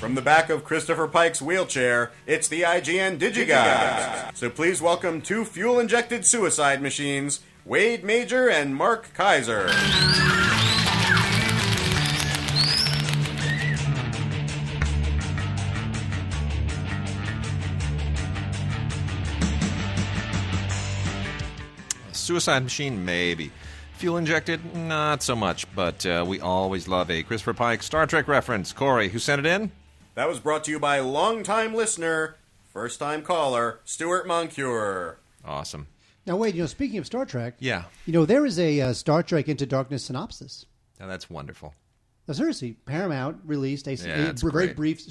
From the back of Christopher Pike's wheelchair, it's the IGN Digigods. So please welcome two fuel-injected suicide machines, Wade Major and Mark Kaiser. Suicide machine, maybe. Fuel injected, not so much, but we always love a Christopher Pike Star Trek reference. Corey, who sent it in? That was brought to you by longtime listener, first-time caller, Stuart Moncure. Awesome. Now, Wade, speaking of Star Trek, yeah, there is a Star Trek Into Darkness synopsis. Now, that's wonderful. Now, seriously, Paramount released a very brief.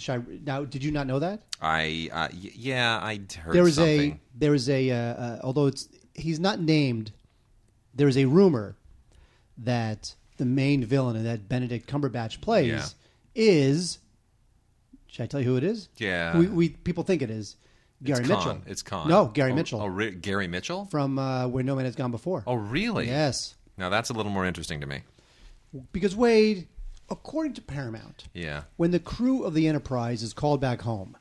Now, did you not know that? I heard something. There is a although he's not named, there is a rumor that the main villain and that Benedict Cumberbatch plays is. Should I tell you who it is? Yeah. People think it is Gary Mitchell. It's Khan. No, Gary Mitchell. Gary Mitchell? From Where No Man Has Gone Before. Oh, really? Yes. Now, that's a little more interesting to me. Because, Wade, according to Paramount, yeah, when the crew of the Enterprise is called back home,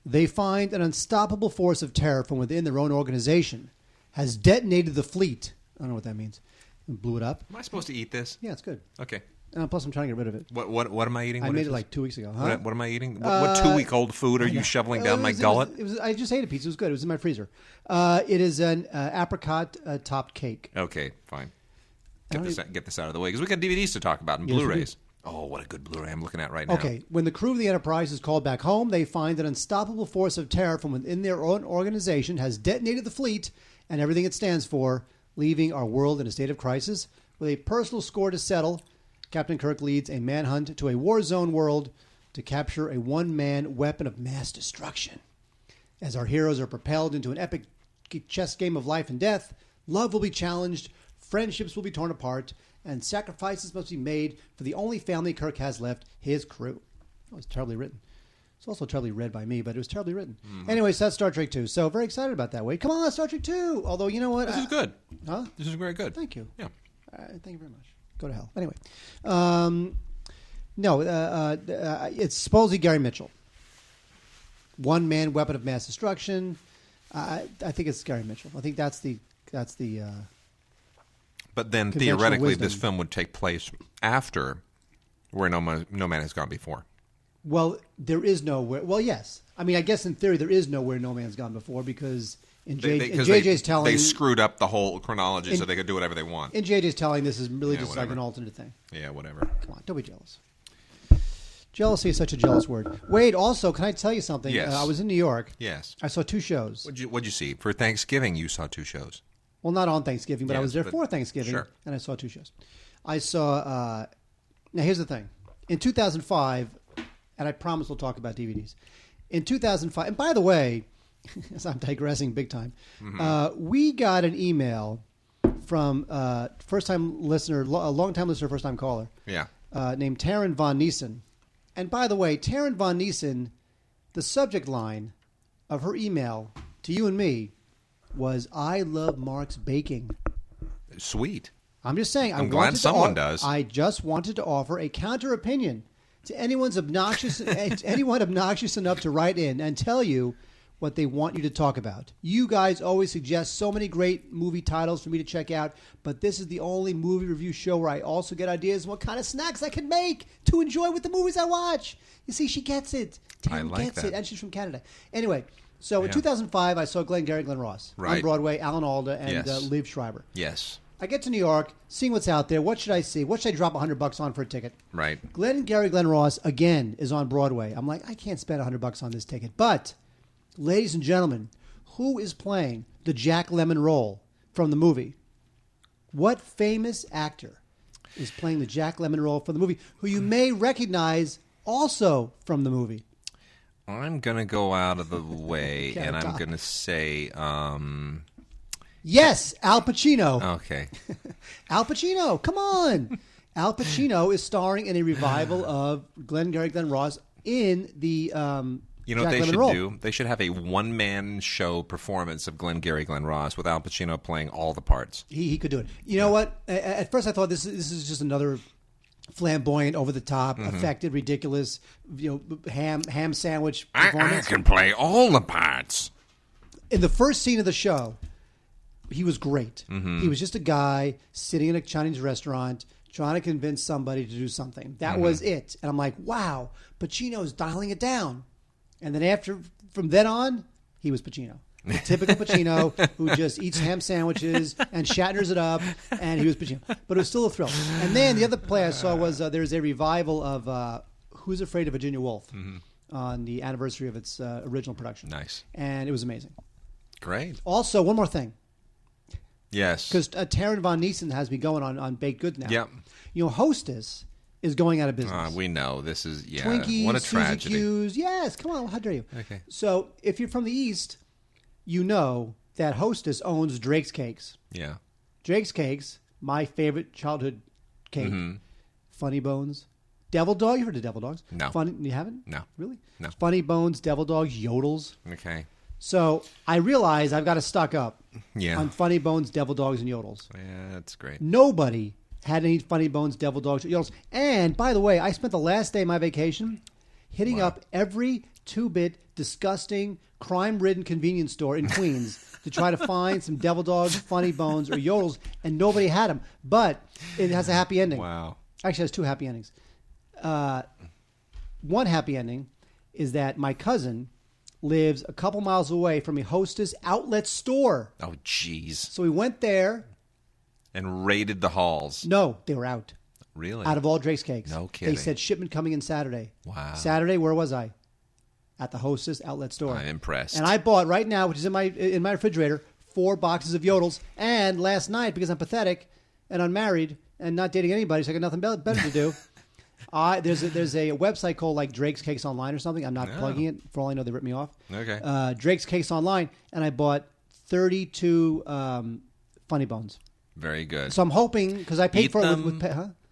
they find an unstoppable force of terror from within their own organization has detonated the fleet. I don't know what that means. And blew it up. Am I supposed to eat this? Yeah, it's good. Okay. Plus, I'm trying to get rid of it. What am I eating? I made it like 2 weeks ago. Huh? What am I eating? What 2-week-old food are you shoveling down my gullet? I just ate a piece. It was good. It was in my freezer. It is an apricot-topped cake. Okay, fine. Get this out of the way, because we got DVDs to talk about and Blu-rays. Oh, what a good Blu-ray I'm looking at right now. Okay, when the crew of the Enterprise is called back home, they find an unstoppable force of terror from within their own organization has detonated the fleet and everything it stands for, leaving our world in a state of crisis. With a personal score to settle, Captain Kirk leads a manhunt to a war-zone world to capture a one-man weapon of mass destruction. As our heroes are propelled into an epic chess game of life and death, love will be challenged, friendships will be torn apart, and sacrifices must be made for the only family Kirk has left, his crew. That was terribly written. It's also terribly read by me, but it was terribly written. Mm-hmm. Anyway, so that's Star Trek 2. So very excited about that. Wade, come on, Star Trek 2. Although, you know what? This is good. Huh? This is very good. Thank you. Yeah. Thank you very much. Go to hell. Anyway. It's supposedly Gary Mitchell. One-man weapon of mass destruction. I think it's Gary Mitchell. I think that's the But then theoretically, this film would take place after Where No Man Has Gone Before. Well, there is nowhere. Well, yes. I mean, I guess in theory there is nowhere No Man's Gone Before because JJ's telling they screwed up the whole chronology so they could do whatever they want. And JJ's telling this is really just like an alternate thing. Yeah, whatever. Come on, don't be jealous. Jealousy is such a jealous word. Wade, also, can I tell you something? Yes. I was in New York. Yes. I saw 2 shows. What'd you see? For Thanksgiving, you saw 2 shows. Well, not on Thanksgiving, but I was there for Thanksgiving, sure. And I saw 2 shows. I saw... now, here's the thing. In 2005, and I promise we'll talk about DVDs. In 2005, and by the way, as I'm digressing big time, we got an email from a long-time listener, first-time caller, named Taryn Von Neeson. And by the way, Taryn Von Neeson, the subject line of her email to you and me was, I love Mark's baking. Sweet. I'm just saying. I'm glad someone does. I just wanted to offer a counter opinion to anyone obnoxious enough to write in and tell you what they want you to talk about. You guys always suggest so many great movie titles for me to check out, but this is the only movie review show where I also get ideas on what kind of snacks I can make to enjoy with the movies I watch. You see, she gets it. Tam gets it, and she's from Canada. Anyway, so in 2005, I saw Glenn Ross on Broadway, Alan Alda, and Liev Schreiber. Yes. I get to New York, seeing what's out there. What should I see? What should I drop $100 on for a ticket? Right. Glenn Ross, again, is on Broadway. I'm like, I can't spend $100 on this ticket. But, ladies and gentlemen, who is playing the Jack Lemmon role from the movie? What famous actor is playing the Jack Lemmon role from the movie, who you may recognize also from the movie? I'm going to go out of the way, and I'm going to say... Yes, Al Pacino. Okay. Al Pacino, come on. Al Pacino is starring in a revival of Glenn Ross in the you know what they should do? They should have a one-man show performance of Glenn Ross with Al Pacino playing all the parts. He could do it. You know what? At first I thought this is just another flamboyant, over the top, affected, ridiculous, ham sandwich I performance. can play all the parts. In the first scene of the show, he was great. He was just a guy sitting in a Chinese restaurant trying to convince somebody to do something. That was it. And I'm like, wow, Pacino's dialing it down. And then from then on, he was Pacino. The typical Pacino who just eats ham sandwiches and Shatners it up, and he was Pacino. But it was still a thrill. And then the other play I saw was there's a revival of Who's Afraid of Virginia Woolf on the anniversary of its original production. Nice. And it was amazing. Great. Also, one more thing. Yes. Because Taron Von Neeson has me going on baked goods now. Yep. Hostess is going out of business. We know. This is, Twinkies, what a Suzy tragedy. Q's. Yes, come on. How dare you? Okay. So if you're from the East, you know that Hostess owns Drake's Cakes. Yeah. Drake's Cakes, my favorite childhood cake. Funny Bones. Devil Dog. You heard of Devil Dogs? No. You haven't? No. Really? No. Funny Bones, Devil Dogs, Yodels. Okay. So I realize I've got to stock up on Funny Bones, Devil Dogs, and Yodels. Yeah, that's great. Nobody had any Funny Bones, Devil Dogs, or Yodels. And by the way, I spent the last day of my vacation hitting up every two-bit, disgusting, crime-ridden convenience store in Queens to try to find some Devil Dogs, Funny Bones, or Yodels, and nobody had them. But it has a happy ending. Wow. Actually, it has two happy endings. One happy ending is that my cousin lives a couple miles away from a Hostess outlet store. Oh, jeez. So we went there. And raided the halls. No, they were out. Really? Out of all Drake's Cakes. No kidding. They said shipment coming in Saturday. Wow. Saturday, where was I? At the Hostess outlet store. I'm impressed. And I bought right now, which is in my refrigerator, 4 boxes of Yodels. And last night, because I'm pathetic and unmarried and not dating anybody, so I got nothing better to do. There's a website called like Drake's Cakes Online or something. I'm not plugging it. For all I know, they ripped me off. Okay. Drake's Cakes Online, and I bought 32 Funny Bones. Very good. So I'm hoping, because I paid for it with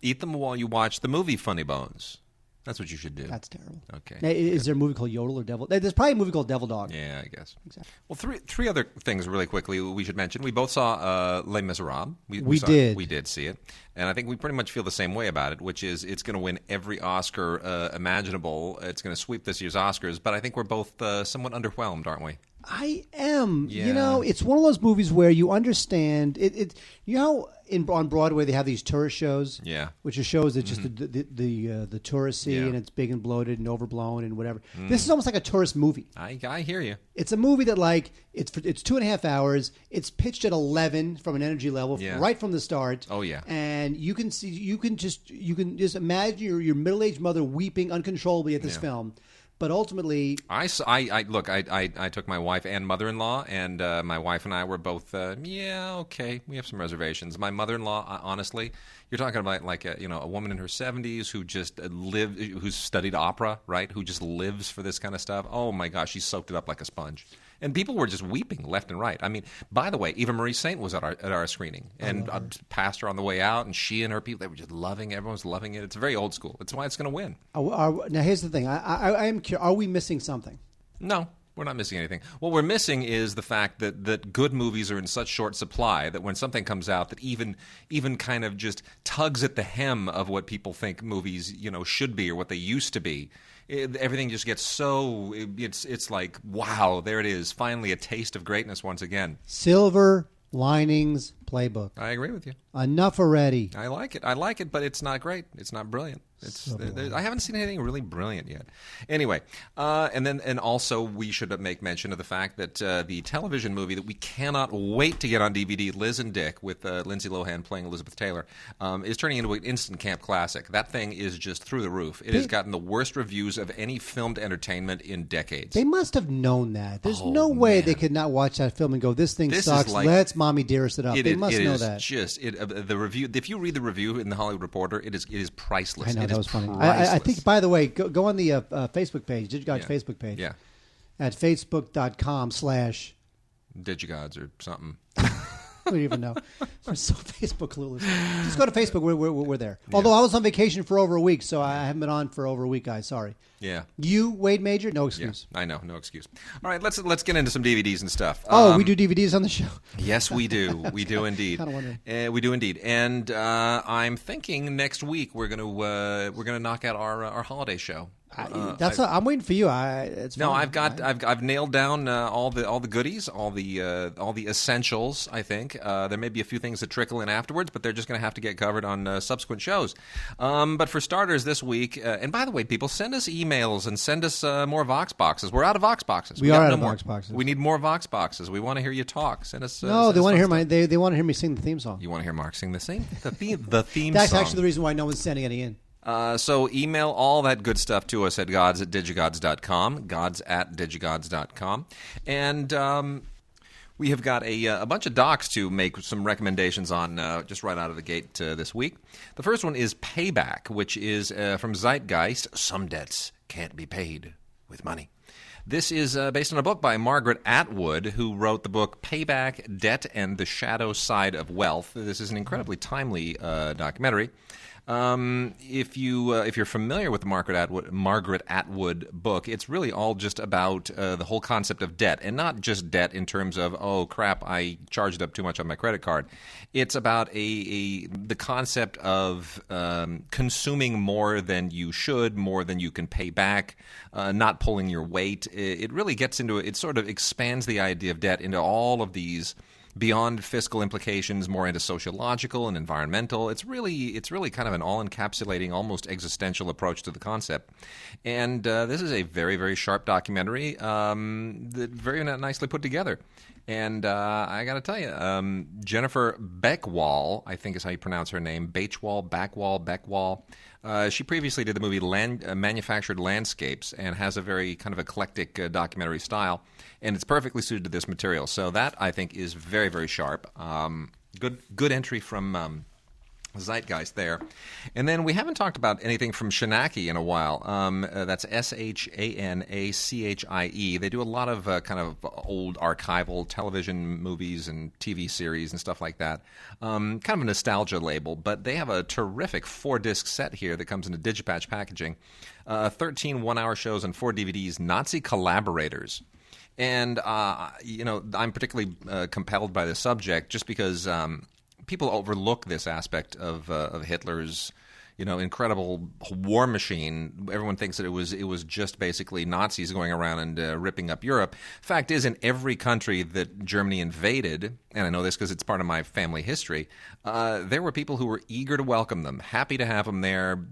Eat them while you watch the movie Funny Bones. That's what you should do. That's terrible. Okay. Now, is there a movie called Yodel or Devil? There's probably a movie called Devil Dog. Yeah, I guess. Exactly. Well, three other things really quickly we should mention. We both saw Les Miserables. We saw did. It. We did see it. And I think we pretty much feel the same way about it, which is it's going to win every Oscar imaginable. It's going to sweep this year's Oscars. But I think we're both somewhat underwhelmed, aren't we? I am. Yeah. It's one of those movies where you understand it. On Broadway they have these tourist shows. Yeah. Which are shows that just the tourists see, and it's big and bloated and overblown and whatever. This is almost like a tourist movie. I hear you. It's a movie that it's 2.5 hours. It's pitched at 11 from an energy level right from the start. Oh yeah. And you can just imagine your middle-aged mother weeping uncontrollably at this film. But ultimately, I took my wife and mother-in-law, and my wife and I were both, okay. We have some reservations. My mother-in-law, honestly, you're talking about like a woman in her 70s who just who's studied opera, right? Who just lives for this kind of stuff. Oh my gosh, she soaked it up like a sponge. And people were just weeping left and right. I mean, by the way, Eva Marie Saint was at our screening, and I passed her on the way out, and she and her people, they were just loving it. Everyone's loving it. It's very old school. It's why it's going to win. Now, here's the thing. I am curious. Are we missing something? No, we're not missing anything. What we're missing is the fact that good movies are in such short supply that when something comes out that even kind of just tugs at the hem of what people think movies should be or what they used to be, everything just gets so it's like, wow, there it is, finally a taste of greatness once again. Silver Linings Playbook. I agree with you. Enough already. I like it, but it's not great. It's not brilliant. I haven't seen anything really brilliant yet. Anyway, and also we should make mention of the fact that the television movie that we cannot wait to get on DVD, Liz and Dick, with Lindsay Lohan playing Elizabeth Taylor, is turning into an instant camp classic. That thing is just through the roof. It has gotten the worst reviews of any filmed entertainment in decades. They must have known that. There's no way they could not watch that film and go, this thing sucks. Let's mommy dearest it up. They must know that. The review. If you read the review in the Hollywood Reporter, it is priceless. I know, that was funny. Priceless. I think, by the way, go on the Facebook page, Digigods Facebook page. Yeah. At facebook.com/ Digigods or something. I don't even know. We're so Facebook clueless. Just go to Facebook. We're there. Although I was on vacation for over a week, so I haven't been on for over a week, guys. Sorry. Yeah. You, Wade Major, no excuse. I know, no excuse. All right, let's get into some DVDs and stuff. We do DVDs on the show. Yes, we do. We do indeed. Kinda wondering. We do indeed. And I'm thinking next week we're gonna knock out our holiday show. I'm waiting for you. It's No, fine. I've nailed down all the goodies, all the essentials. I think there may be a few things that trickle in afterwards, but they're just going to have to get covered on subsequent shows. But for starters, this week, and by the way, people, send us emails and send us more Vox boxes. We're out of Vox boxes. We are got out of more. Vox boxes. We need more Vox boxes. We want to hear you talk. Send us. No, send they us want to hear fun my. stuff. They want to hear me sing the theme song. You want to hear Mark sing the theme That's song. actually the reason why no one's sending any in. So email all that good stuff to us at gods@digigods.com, gods@digigods.com. And we have got a bunch of docs to make some recommendations on just right out of the gate this week. The first one is Payback, which is from Zeitgeist. Some debts can't be paid with money. This is based on a book by Margaret Atwood, who wrote the book Payback, Debt, and the Shadow Side of Wealth. This is an incredibly timely documentary. If you're familiar with the Margaret Atwood book, it's really all just about the whole concept of debt, and not just debt in terms of, oh crap, I charged up too much on my credit card. It's about the concept of consuming more than you should, more than you can pay back, not pulling your weight. It really gets into it. It sort of expands the idea of debt into all of these beyond fiscal implications, more into sociological and environmental. It's really kind of an all-encapsulating, almost existential approach to the concept. And this is a very, very sharp documentary that very nicely put together. And I got to tell you, Jennifer Beckwall, I think is how you pronounce her name, Beckwall. She previously did the movie Manufactured Landscapes and has a very kind of eclectic documentary style, and it's perfectly suited to this material. So that, I think, is very, very sharp. Good entry from Zeitgeist there. And then we haven't talked about anything from Shanachie in a while. That's Shanachie. They do a lot of kind of old archival television movies and TV series and stuff like that. Kind of a nostalgia label, but they have a terrific 4-disc set here that comes in a Digipatch packaging. 13 one-hour shows and 4 DVDs, Nazi Collaborators. And, I'm particularly compelled by the subject just because people overlook this aspect of Hitler's, incredible war machine. Everyone thinks that it was just basically Nazis going around and ripping up Europe. Fact is, in every country that Germany invaded, and I know this because it's part of my family history, there were people who were eager to welcome them, happy to have them there,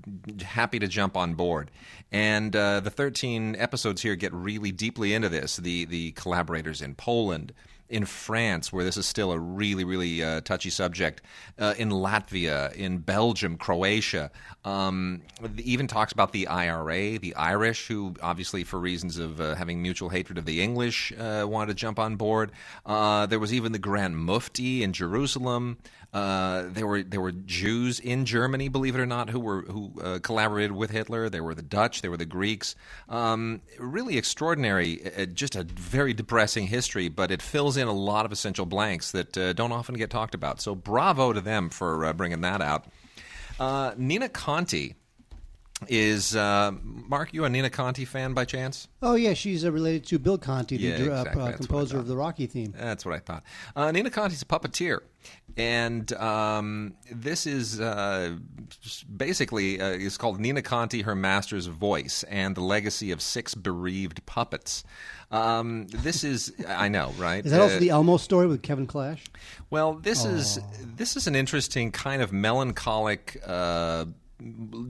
happy to jump on board. And the 13 episodes here get really deeply into this. The collaborators in Poland, in France, where this is still a really, really touchy subject, in Latvia, in Belgium, Croatia. Even talks about the IRA, the Irish, who obviously for reasons of having mutual hatred of the English wanted to jump on board. There was even the Grand Mufti in Jerusalem. There were Jews in Germany, believe it or not, who collaborated with Hitler. There were the Dutch. There were the Greeks. Really extraordinary. Just a very depressing history, but it fills in a lot of essential blanks that don't often get talked about. So bravo to them for bringing that out. Nina Conti is Mark. You a Nina Conti fan by chance? Oh yeah, she's related to Bill Conti, the exactly. composer of the Rocky theme. That's what I thought. Nina Conti's a puppeteer, and this is basically is called Nina Conti, Her Master's Voice, and the Legacy of 6 Bereaved Puppets. This is, I know, right? Is that also the Elmo story with Kevin Clash? Well, this is an interesting kind of melancholic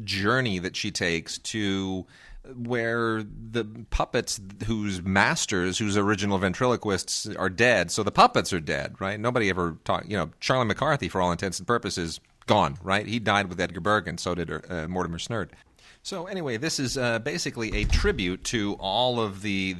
journey that she takes to where the puppets whose masters, whose original ventriloquists are dead, so the puppets are dead, right? Nobody ever talked, Charlie McCarthy, for all intents and purposes, gone, right? He died with Edgar Bergen, so did Mortimer Snerd. So anyway, this is basically a tribute to all of the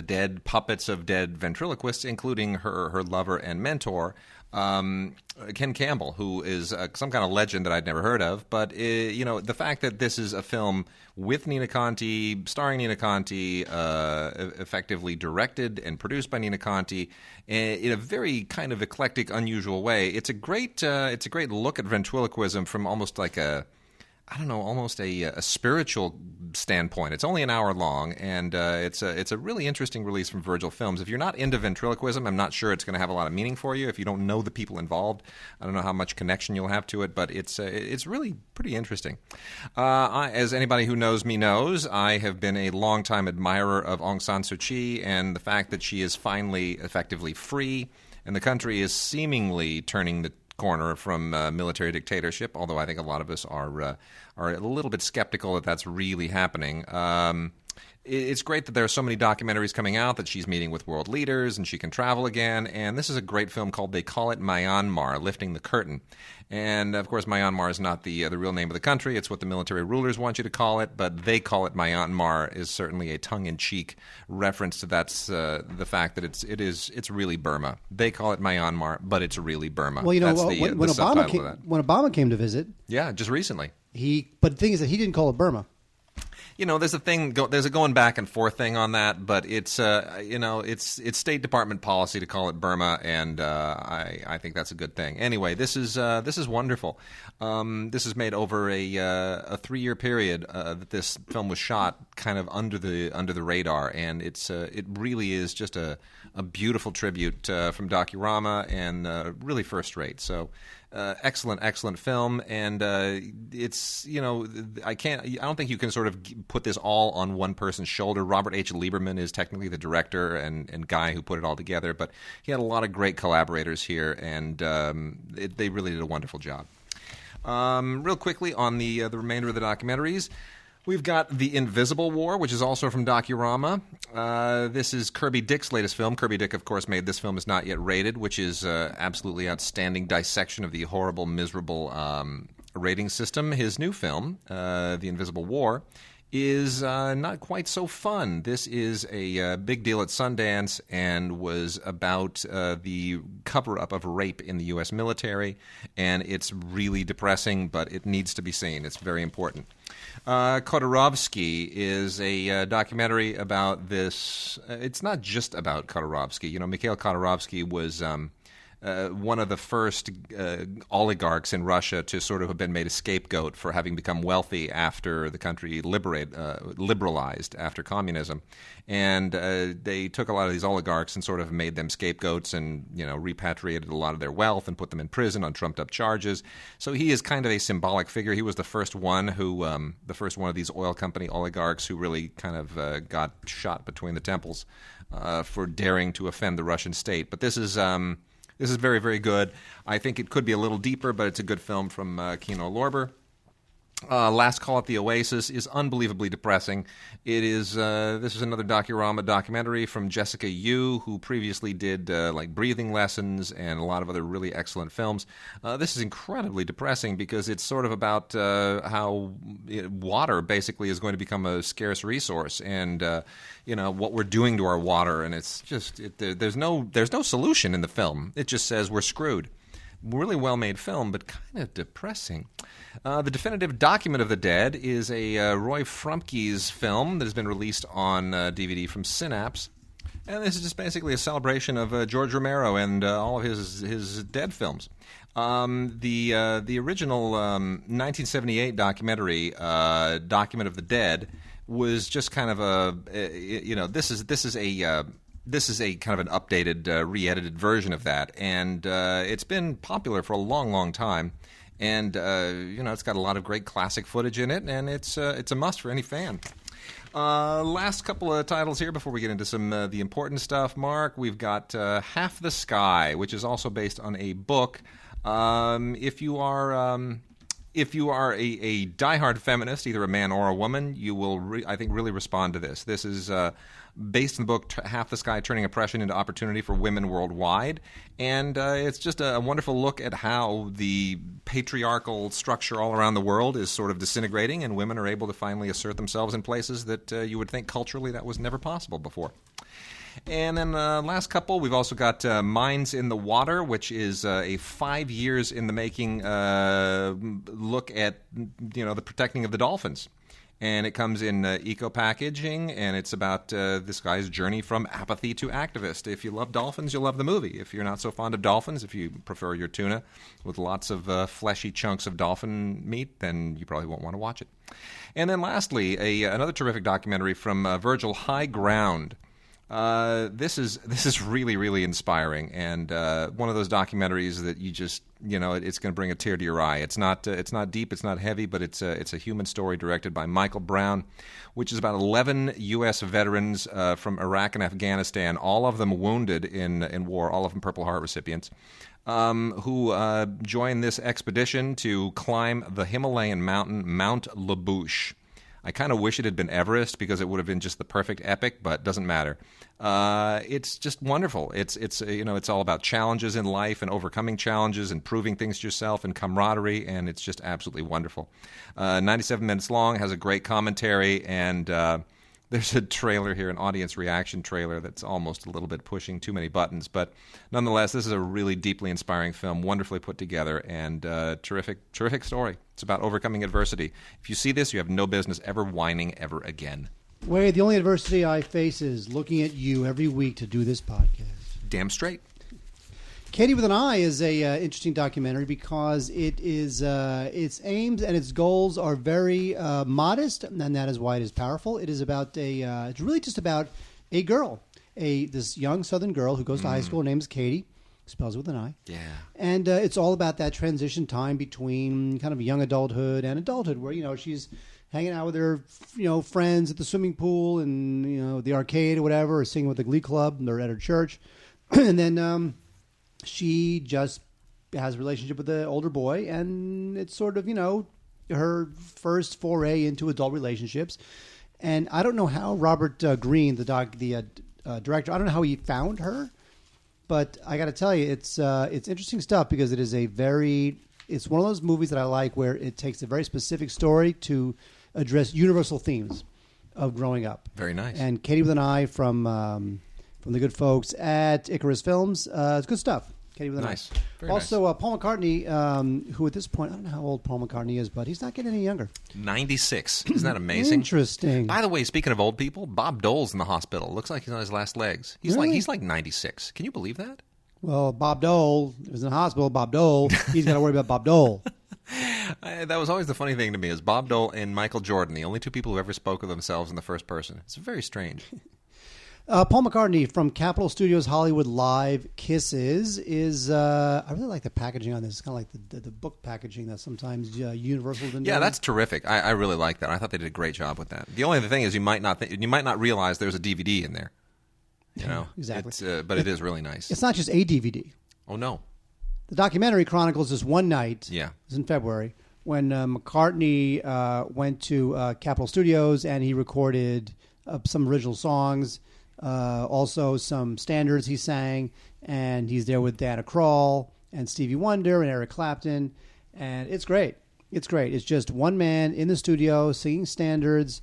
dead puppets of dead ventriloquists, including her lover and mentor, Ken Campbell, who is some kind of legend that I'd never heard of. But, the fact that this is a film with Nina Conti, starring Nina Conti, effectively directed and produced by Nina Conti, in a very kind of eclectic, unusual way, it's a great look at ventriloquism from almost like a I don't know, almost a spiritual standpoint. It's only an hour long, and it's a really interesting release from Virgil Films. If you're not into ventriloquism, I'm not sure it's going to have a lot of meaning for you. If you don't know the people involved, I don't know how much connection you'll have to it, but it's really pretty interesting. As anybody who knows me knows, I have been a longtime admirer of Aung San Suu Kyi, and the fact that she is finally effectively free, and the country is seemingly turning the corner from military dictatorship, although I think a lot of us are a little bit skeptical that that's really happening. It's great that there are so many documentaries coming out that she's meeting with world leaders and she can travel again, and this is a great film called They Call It Myanmar, Lifting the Curtain. And, of course, Myanmar is not the real name of the country. It's what the military rulers want you to call it, but They Call It Myanmar is certainly a tongue-in-cheek reference to the fact that it's really Burma. They call it Myanmar, but it's really Burma. Well, That's when Obama came to visit... Yeah, just recently. But the thing is that he didn't call it Burma. There's a going back and forth thing on that, but it's State Department policy to call it Burma, and I think that's a good thing. Anyway, this is wonderful. This is made over a 3-year period that this film was shot, kind of under the radar, and it really is just a beautiful tribute from Docurama, and really first rate. So. Excellent film, and it's I don't think you can sort of put this all on one person's shoulder. Robert H. Lieberman is technically the director and guy who put it all together, but he had a lot of great collaborators here, and they really did a wonderful job. Real quickly on the remainder of the documentaries. We've got The Invisible War, which is also from Docurama. This is Kirby Dick's latest film. Kirby Dick, of course, made This Film Is Not Yet Rated, which is absolutely outstanding dissection of the horrible, miserable rating system. His new film, The Invisible War, is not quite so fun. This is a big deal at Sundance and was about the cover-up of rape in the U.S. military, and it's really depressing, but it needs to be seen. It's very important. Khodorovsky is a documentary about this. It's not just about Khodorovsky. Mikhail Khodorovsky was one of the first oligarchs in Russia to sort of have been made a scapegoat for having become wealthy after the country liberalized after communism. And they took a lot of these oligarchs and sort of made them scapegoats and, repatriated a lot of their wealth and put them in prison on trumped-up charges. So he is kind of a symbolic figure. He was the first one of these oil company oligarchs who really kind of got shot between the temples for daring to offend the Russian state. But this is very, very good. I think it could be a little deeper, but it's a good film from Kino Lorber. Last Call at the Oasis is unbelievably depressing. This is another Docurama documentary from Jessica Yu, who previously did Breathing Lessons and a lot of other really excellent films. This is incredibly depressing because it's sort of about how water basically is going to become a scarce resource, and what we're doing to our water, and it's just there's no solution in the film. It just says we're screwed. Really well-made film, but kind of depressing. The Definitive Document of the Dead is a Roy Frumke's film that has been released on DVD from Synapse. And this is just basically a celebration of George Romero and all of his Dead films. The original 1978 documentary, Document of the Dead, was just kind of this is a kind of an updated, re-edited version of that, and it's been popular for a long, long time. And it's got a lot of great classic footage in it, and it's a must for any fan. Last couple of titles here before we get into some the important stuff. Mark, we've got Half the Sky, which is also based on a book. If you are a diehard feminist, either a man or a woman, you will, I think, really respond to this. This is based in the book Half the Sky, Turning Oppression into Opportunity for Women Worldwide. And it's just a wonderful look at how the patriarchal structure all around the world is sort of disintegrating, and women are able to finally assert themselves in places that you would think culturally that was never possible before. And then last couple, we've also got Minds in the Water, which is a 5 years in the making look at the protecting of the dolphins. And it comes in eco packaging, and it's about this guy's journey from apathy to activist. If you love dolphins, you'll love the movie. If you're not so fond of dolphins, if you prefer your tuna with lots of fleshy chunks of dolphin meat, then you probably won't want to watch it. And then lastly, another terrific documentary from Virgil, High Ground. This is really, really inspiring, and one of those documentaries that you just, it's going to bring a tear to your eye. It's not deep, it's not heavy, but it's a human story directed by Michael Brown, which is about 11 U.S. veterans from Iraq and Afghanistan, all of them wounded in war, all of them Purple Heart recipients, who joined this expedition to climb the Himalayan mountain, Mount Labouche. I kind of wish it had been Everest because it would have been just the perfect epic, but doesn't matter. It's just wonderful. It's all about challenges in life and overcoming challenges and proving things to yourself and camaraderie, and it's just absolutely wonderful. 97 minutes long, has a great commentary, and there's a trailer here, an audience reaction trailer that's almost a little bit pushing too many buttons, but nonetheless, this is a really deeply inspiring film, wonderfully put together, and terrific story. It's about overcoming adversity. If you see this, you have no business ever whining ever again. Wade, the only adversity I face is looking at you every week to do this podcast. Damn straight. Katie with an Eye is a interesting documentary because it is its aims and its goals are very modest, and that is why it is powerful. It is about it's really just about a girl, this young Southern girl who goes to high school. Her name is Katie. Spells it with an I. Yeah. And it's all about that transition time between kind of young adulthood and adulthood, where she's hanging out with her friends at the swimming pool and the arcade or whatever, or singing with the Glee Club, and they're at her church, and then she just has a relationship with the older boy, and it's sort of her first foray into adult relationships. And I don't know how Robert Greene, the director, I don't know how he found her. But I got to tell you, it's interesting stuff because it is it's one of those movies that I like where it takes a very specific story to address universal themes of growing up. Very nice. And Katie with an Eye from the good folks at Icarus Films, it's good stuff. Katie with an Eye. Very also, nice. Paul McCartney, who at this point, I don't know how old Paul McCartney is, but he's not getting any younger. 96. Isn't that amazing? Interesting. By the way, speaking of old people, Bob Dole's in the hospital. Looks like he's on his last legs. He's like 96. Can you believe that? Well, Bob Dole was in the hospital. Bob Dole, he's got to worry about Bob Dole. That was always the funny thing to me is Bob Dole and Michael Jordan, the only two people who ever spoke of themselves in the first person. It's very strange. Paul McCartney from Capitol Studios Hollywood Live Kisses is I really like the packaging on this. It's kind of like the book packaging that sometimes Universal's been doing. Yeah, that's terrific. I really like that. I thought they did a great job with that. The only other thing is you might not realize there's a DVD in there. Exactly. But it is really nice. It's not just a DVD. Oh no. The documentary chronicles this one night. Yeah. It was in February when McCartney went to Capitol Studios and he recorded some original songs. Also some standards he sang, and he's there with Dana Krall and Stevie Wonder and Eric Clapton, and it's great. It's great. It's just one man in the studio singing standards,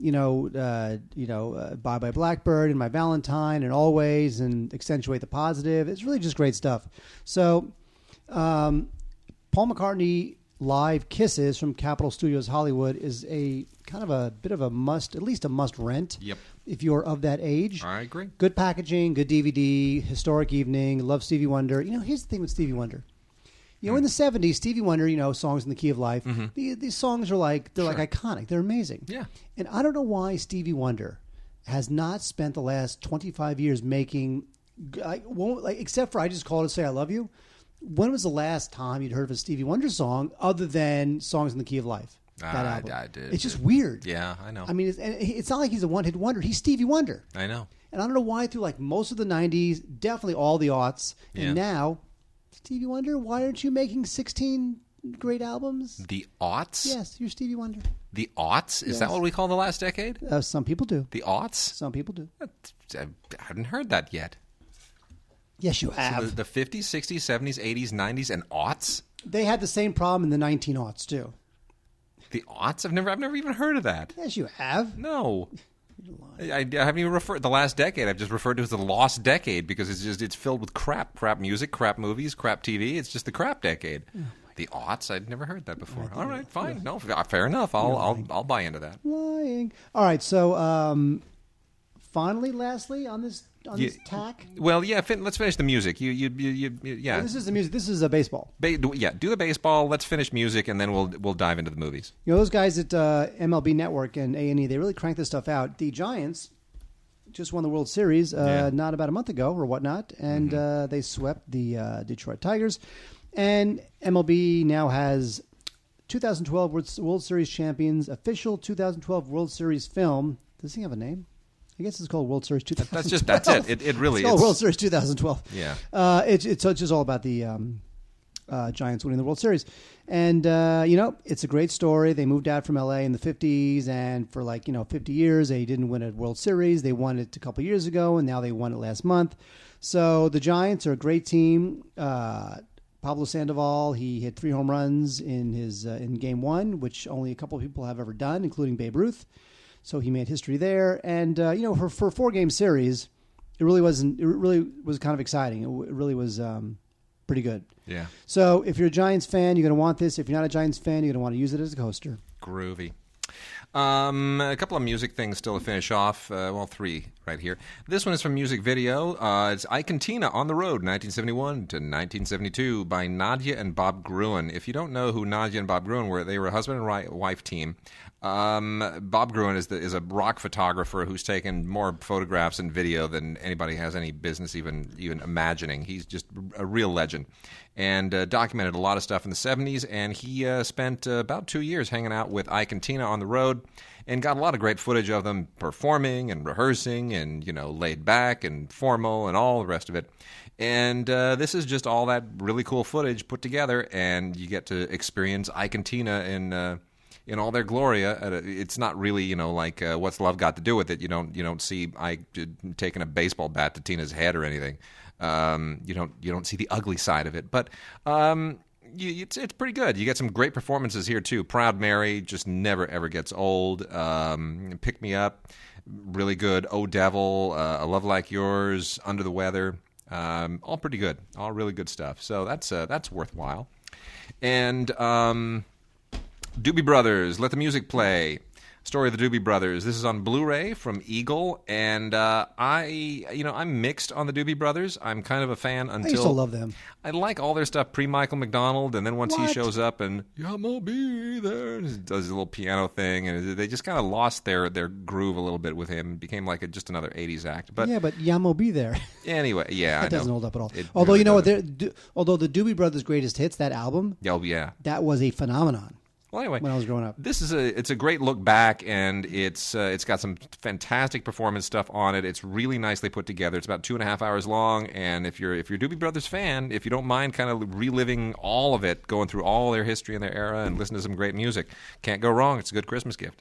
Bye Bye Blackbird and My Valentine and Always and Accentuate the Positive. It's really just great stuff. So, Paul McCartney Live Kisses from Capitol Studios Hollywood is a kind of a bit of a must, at least a must rent. Yep. If you're of that age. I agree. Good packaging, good DVD, historic evening, love Stevie Wonder. Here's the thing with Stevie Wonder. In the 70s, Stevie Wonder, songs in the key of life, these songs are like iconic. They're amazing. Yeah. And I don't know why Stevie Wonder has not spent the last 25 years making, except for I Just Called to Say I Love You. When was the last time you'd heard of a Stevie Wonder song other than Songs in the Key of Life? That album. I did. It's just weird. Yeah, I know. I mean, it's not like he's a one-hit wonder. He's Stevie Wonder. I know. And I don't know why through most of the 90s, definitely all the aughts, and now, Stevie Wonder, why aren't you making 16 great albums? The aughts? Yes, you're Stevie Wonder. The aughts? Is that what we call the last decade? Some people do. The aughts? Some people do. I haven't heard that yet. Yes, you have. So the 50s, 60s, 70s, 80s, 90s, and aughts? They had the same problem in the 1900s, too. The aughts? I've never even heard of that. Yes, you have. No. I haven't even referred the last decade. I've just referred to it as the lost decade because it's filled with crap music, crap movies, crap TV. It's just the crap decade. Oh my The aughts? I'd never heard that before. All right, fine. No, fair enough. I'll buy into that. Lying. All right, so finally, lastly, on this tack. Well, yeah. Let's finish the music. Yeah. Oh, this is the music. This is a baseball. Yeah, do the baseball. Let's finish music, and then we'll dive into the movies. Those guys at MLB Network and A&E, they really crank this stuff out. The Giants just won the World Series not about a month ago or whatnot, and they swept the Detroit Tigers. And MLB now has 2012 World Series champions, official 2012 World Series film. Does he have a name? I guess it's called World Series 2012. That's it. It really is. It's called World Series 2012. Yeah. It's just all about the Giants winning the World Series. And, it's a great story. They moved out from L.A. in the 50s, and for 50 years, they didn't win a World Series. They won it a couple of years ago, and now they won it last month. So the Giants are a great team. Pablo Sandoval, he hit 3 home runs in Game 1, which only a couple of people have ever done, including Babe Ruth. So he made history there. And, for a 4-game series, it really was kind of exciting. It really was pretty good. Yeah. So if you're a Giants fan, you're going to want this. If you're not a Giants fan, you're going to want to use it as a coaster. Groovy. A couple of music things still to finish off. 3 right here. This one is from Music Video. It's Ike and Tina on the Road, 1971 to 1972, by Nadia and Bob Gruen. If you don't know who Nadia and Bob Gruen were, they were a husband and wife team. Bob Gruen is a rock photographer who's taken more photographs and video than anybody has any business even imagining. He's just a real legend, and documented a lot of stuff in the 70s. And he spent about 2 years hanging out with Ike and Tina on the road, and got a lot of great footage of them performing and rehearsing, and laid back and formal and all the rest of it. And this is just all that really cool footage put together, and you get to experience Ike and Tina in all their glory. It's not really, what's love got to do with it? You don't see Ike taking a baseball bat to Tina's head or anything. You don't see the ugly side of it, but it's pretty good. You get some great performances here too. Proud Mary just never ever gets old. Pick Me Up, really good. Oh Devil, A Love Like Yours, Under the Weather, all pretty good. All really good stuff. So that's worthwhile. And Doobie Brothers, Let the Music Play. Story of the Doobie Brothers. This is on Blu-ray from Eagle, and I'm mixed on the Doobie Brothers. I'm kind of a fan until... I used to love them. I like all their stuff pre-Michael McDonald, and then once he shows up and, I'm gonna be there, and does his little piano thing, and they just kind of lost their groove a little bit with him. It became like just another 80s act. But Yamo Be There. Anyway, yeah, that doesn't hold up at all. Although, although the Doobie Brothers' Greatest Hits, that album, that was a phenomenon. Well, anyway, when I was growing up, it's a great look back, and it's got some fantastic performance stuff on it. It's really nicely put together. It's about 2.5 hours long, and if you're a Doobie Brothers fan, if you don't mind kind of reliving all of it, going through all their history and their era, and listen to some great music, can't go wrong. It's a good Christmas gift.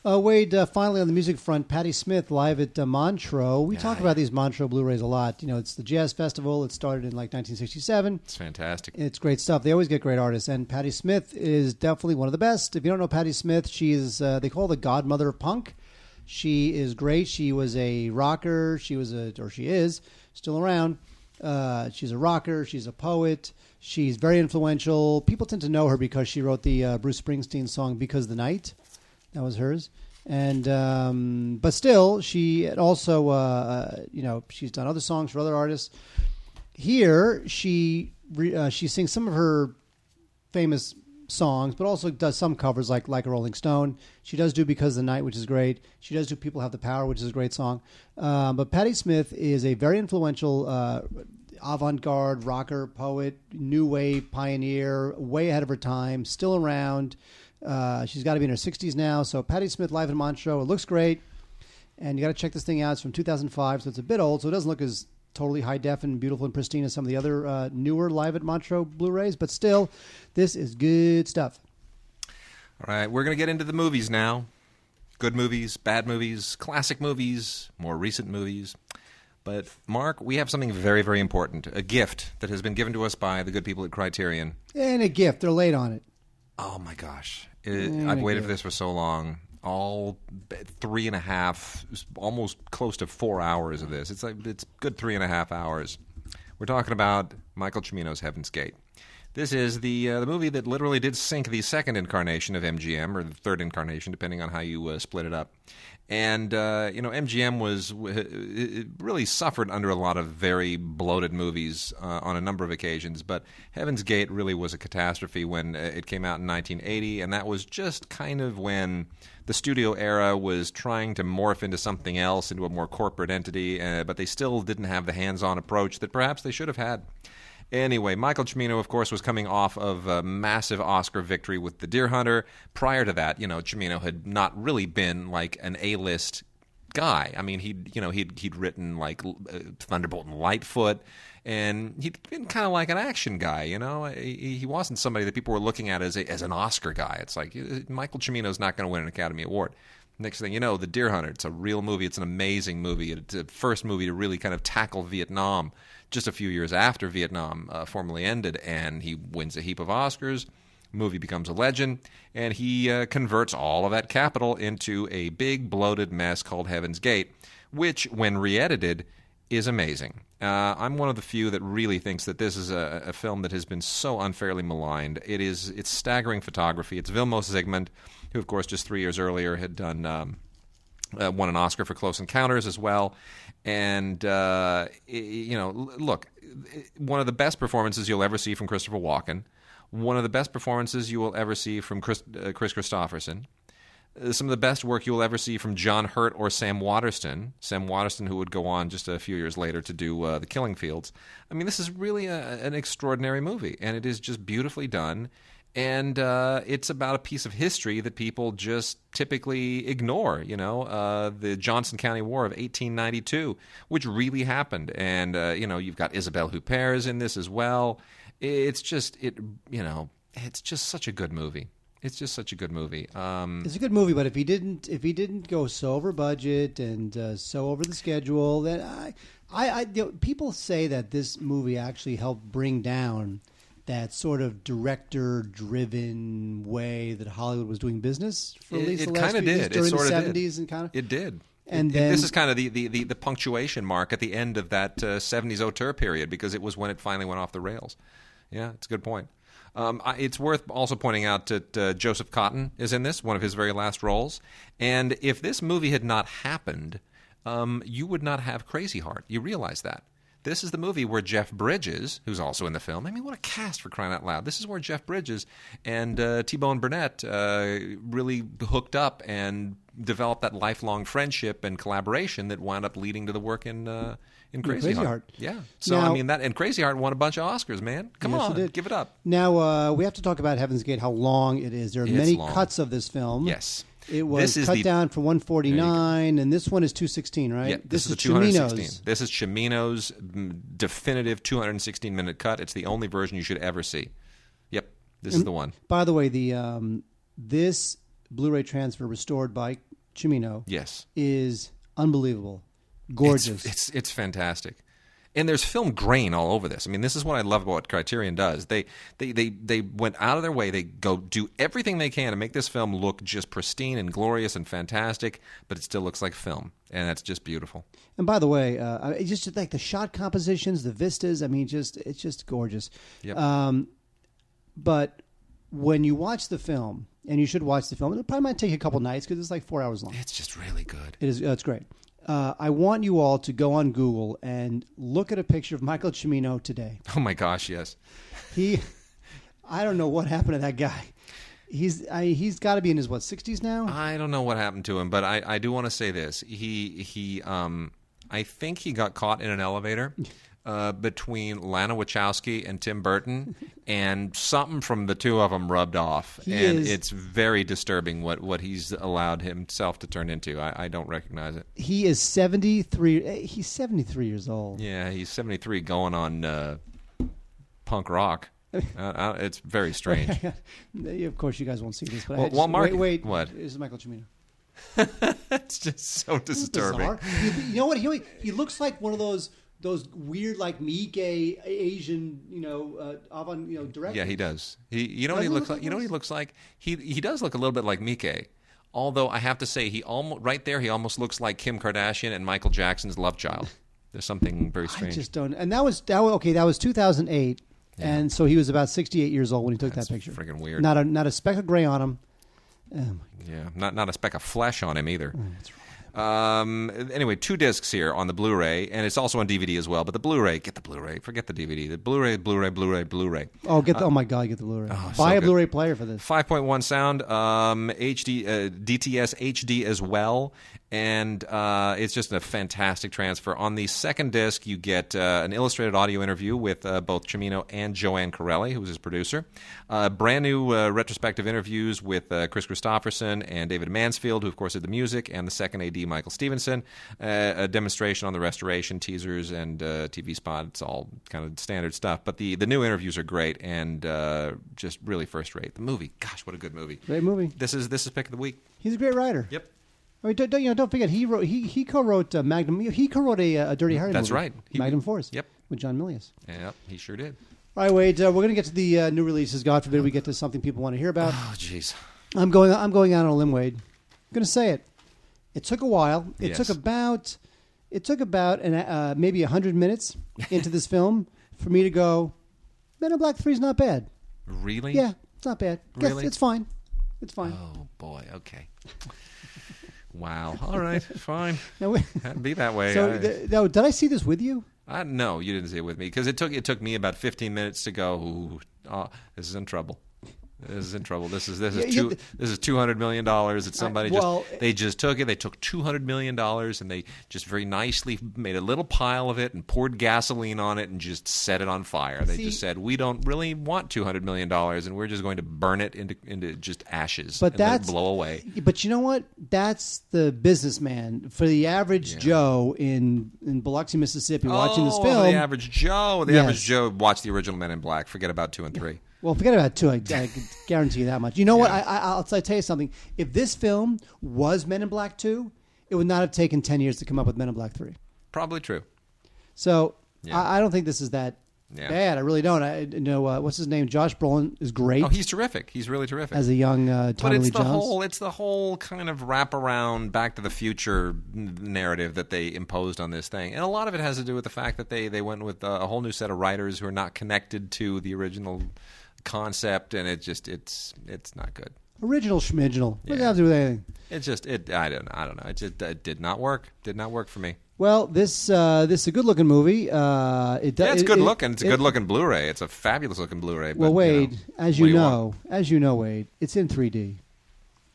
Wade, finally on the music front, Patti Smith live at Montreux. We talk about these Montreux Blu-rays a lot. It's the Jazz Festival. It started in 1967. It's fantastic. It's great stuff. They always get great artists, and Patti Smith is definitely one of the best. If you don't know Patti Smith, she is they call her the godmother of punk. She is great. She was a rocker. She is still around. She's a rocker. She's a poet. She's very influential. People tend to know her because she wrote the Bruce Springsteen song "Because the Night." That was hers. And but still, she also she's done other songs for other artists. Here, she sings some of her famous songs, but also does some covers like a Rolling Stone. She does do "Because the Night," which is great. She does do "People Have the Power," which is a great song. But Patti Smith is a very influential avant-garde rocker, poet, new wave pioneer, way ahead of her time, still around. She's got to be in her 60s now. So Patti Smith live in Montreux. It looks great. And you got to check this thing out. It's from 2005, so it's a bit old. So it doesn't look as totally high def and beautiful and pristine as some of the other newer live at Montreux Blu-rays. But still, this is good stuff. All right, we're going to get into the movies now. Good movies, bad movies, classic movies, more recent movies. But, Mark, we have something very, very important. A gift that has been given to us by the good people at Criterion. And a gift. They're late on it. Oh, my gosh. I've waited for this for so long. All 3.5, almost close to 4 hours of this. It's good 3.5 hours. We're talking about Michael Cimino's Heaven's Gate. This is the movie that literally did sink the second incarnation of MGM, or the third incarnation, depending on how you split it up. And, MGM it really suffered under a lot of very bloated movies on a number of occasions, but Heaven's Gate really was a catastrophe when it came out in 1980, and that was just kind of when the studio era was trying to morph into something else, into a more corporate entity, but they still didn't have the hands-on approach that perhaps they should have had. Anyway, Michael Cimino, of course, was coming off of a massive Oscar victory with The Deer Hunter. Prior to that, Cimino had not really been like an A-list guy. I mean, he'd written like Thunderbolt and Lightfoot, and he'd been kind of like an action guy. He wasn't somebody that people were looking at as an Oscar guy. It's like Michael Cimino's not going to win an Academy Award. Next thing you know, The Deer Hunter. It's a real movie. It's an amazing movie. It's the first movie to really kind of tackle Vietnam just a few years after Vietnam formally ended, and he wins a heap of Oscars. Movie becomes a legend, and he converts all of that capital into a big bloated mess called Heaven's Gate, which, when re-edited, is amazing. I'm one of the few that really thinks that this is a film that has been so unfairly maligned. It's staggering photography. It's Vilmos Zsigmond, who, of course, just 3 years earlier had done won an Oscar for Close Encounters as well. And, look, one of the best performances you'll ever see from Christopher Walken, one of the best performances you will ever see from Chris Christopherson, some of the best work you will ever see from John Hurt or Sam Waterston, who would go on just a few years later to do The Killing Fields. I mean, this is really an extraordinary movie, and it is just beautifully done. And it's about a piece of history that people just typically ignore, the Johnson County War of 1892, which really happened. And, you've got Isabelle Huppert in this as well. It's just such a good movie. It's just such a good movie. It's a good movie, but if he didn't go so over budget and so over the schedule, then people say that this movie actually helped bring down that sort of director-driven way that Hollywood was doing business for at least the last few years during the 70s and kind of. It did. And then this is kind of the punctuation mark at the end of that 70s auteur period, because it was when it finally went off the rails. Yeah, it's a good point. It's worth also pointing out that Joseph Cotten is in this, one of his very last roles. And if this movie had not happened, you would not have Crazy Heart. You realize that. This is the movie where Jeff Bridges, who's also in the film, I mean, what a cast, for crying out loud. This is where Jeff Bridges and T-Bone Burnett really hooked up and developed that lifelong friendship and collaboration that wound up leading to the work in Crazy Heart. Yeah. So, now, and Crazy Heart won a bunch of Oscars, man. Come on, give it up. Now, we have to talk about Heaven's Gate, how long it is. There are many cuts of this film. Yes. It was cut down from 149, and this one is 216, right? Yeah, this is 216. This is Cimino's definitive 216-minute cut. It's the only version you should ever see. Yep, this is the one. By the way, this Blu-ray transfer restored by Cimino is unbelievable. Gorgeous. It's fantastic. And there's film grain all over this. I mean, this is what I love about what Criterion does. They went out of their way. They go do everything they can to make this film look just pristine and glorious and fantastic, but it still looks like film, and that's just beautiful. And by the way, it's just like the shot compositions, the vistas. I mean, it's just gorgeous. Yep. But when you watch the film, and you should watch the film, it probably might take you a couple nights because it's like 4 hours long. It's just really good. It is. It's great. I want you all to go on Google and look at a picture of Michael Cimino today. Oh my gosh, yes. I don't know what happened to that guy. He's got to be in his 60s now. I don't know what happened to him, but I do want to say this. I think he got caught in an elevator between Lana Wachowski and Tim Burton, and something from the two of them rubbed off. It's very disturbing what he's allowed himself to turn into. I don't recognize it. He is 73. He's 73 years old. Yeah, he's 73 going on punk rock. It's very strange. Of course, you guys won't see this. But wait. What? This is Michael Cimino. It's just so disturbing. You know what? He looks like one of those weird, like Miike Asian, directors. Yeah, he does. You know what he looks like? You know what he looks like? He does look a little bit like Miike. Although I have to say, he almost looks like Kim Kardashian and Michael Jackson's love child. There's something very strange. I just don't. And that was 2008. And so he was about 68 years old when he took that picture. Friggin' weird. Not a speck of gray on him. Yeah, not a speck of flesh on him either. That's right. Anyway, 2 discs here on the Blu-ray, and it's also on DVD as well. But the Blu-ray, get the Blu-ray. Forget the DVD. The Blu-ray. Oh, oh my God, get the Blu-ray. Buy a Blu-ray player for this. 5.1 sound, HD, DTS HD as well, and it's just a fantastic transfer. On the second disc, you get an illustrated audio interview with both Cimino and Joanne Corelli, who was his producer. Brand new retrospective interviews with Chris Christopherson and David Mansfield, who of course did the music, and the second AD Michael Stevenson. A demonstration on the restoration, teasers, and TV spot. It's all kind of standard stuff. But the new interviews are great and just really first rate. The movie, gosh, what a good movie! Great movie. This is pick of the week. He's a great writer. Yep. I mean, don't forget he co-wrote Magnum. He co-wrote a Dirty Harry movie. That's right. Magnum Force. Yep. With John Milius. Yep, he sure did. All right, Wade. We're going to get to the new releases. God forbid we get to something people want to hear about. Oh, jeez. I'm going out on a limb, Wade. I'm going to say it. It took a while. It took about maybe 100 minutes into this film for me to go, Men in Black 3 is not bad. Really? Yeah, it's not bad. Really? It's fine. It's fine. Oh boy. Okay. Wow. All right. Fine. Now, Had to be that way. so, did I see this with you? No, you didn't see it with me because it took me about 15 minutes to go. Ooh, this is in trouble. This is in trouble. This is $200 million that somebody they just took it. They took $200 million and they just very nicely made a little pile of it and poured gasoline on it and just set it on fire. They just said, we don't really want $200 million and we're just going to burn it into just ashes and let it blow away. But you know what? That's the businessman. For the average Joe in Biloxi, Mississippi, watching this film. The average Joe. The average Joe watched the original Men in Black. Forget about 2 and 3. Well, forget about 2. I guarantee you that much. You know what? I'll tell you something. If this film was Men in Black 2, it would not have taken 10 years to come up with Men in Black 3. Probably true. So I don't think this is that bad. I really don't. I know what's his name? Josh Brolin is great. Oh, he's terrific. He's really terrific as a young Tommy Lee Jones. It's the whole kind of wraparound Back to the Future narrative that they imposed on this thing, and a lot of it has to do with the fact that they went with a whole new set of writers who are not connected to the original concept, and it's not good. Original schmiginal. What does that have to do with anything? I don't know. It did not work. Did not work for me. Well, this is a good looking movie. It's good looking. It's a good looking Blu-ray. It's a fabulous looking Blu-ray. But, well, Wade, as you know, Wade, it's in 3D,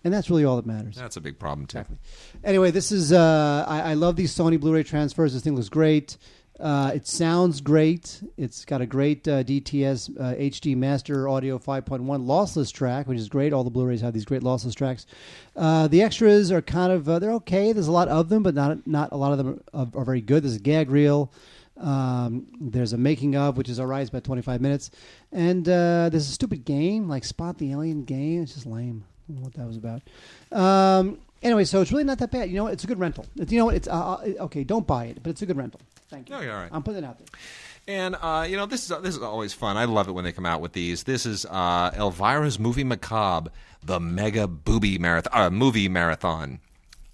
and that's really all that matters. That's a big problem too. Exactly. Anyway, this is I love these Sony Blu-ray transfers. This thing looks great. It sounds great. It's got a great DTS HD Master Audio 5.1 lossless track, which is great. All the Blu-rays have these great lossless tracks. The extras are kind of they're okay. There's a lot of them, but not a lot of them are very good. There's a gag reel. There's a making of, which is all right. It's about 25 minutes. And there's a stupid game like Spot the Alien game. It's just lame. I don't know what that was about. Anyway, so it's really not that bad. You know what? It's a good rental. You know what? It's okay. Don't buy it, but it's a good rental. Thank you. Oh, you're all right. I'm putting it out there. And this is always fun. I love it when they come out with these. This is Elvira's movie Macabre, the mega movie marathon.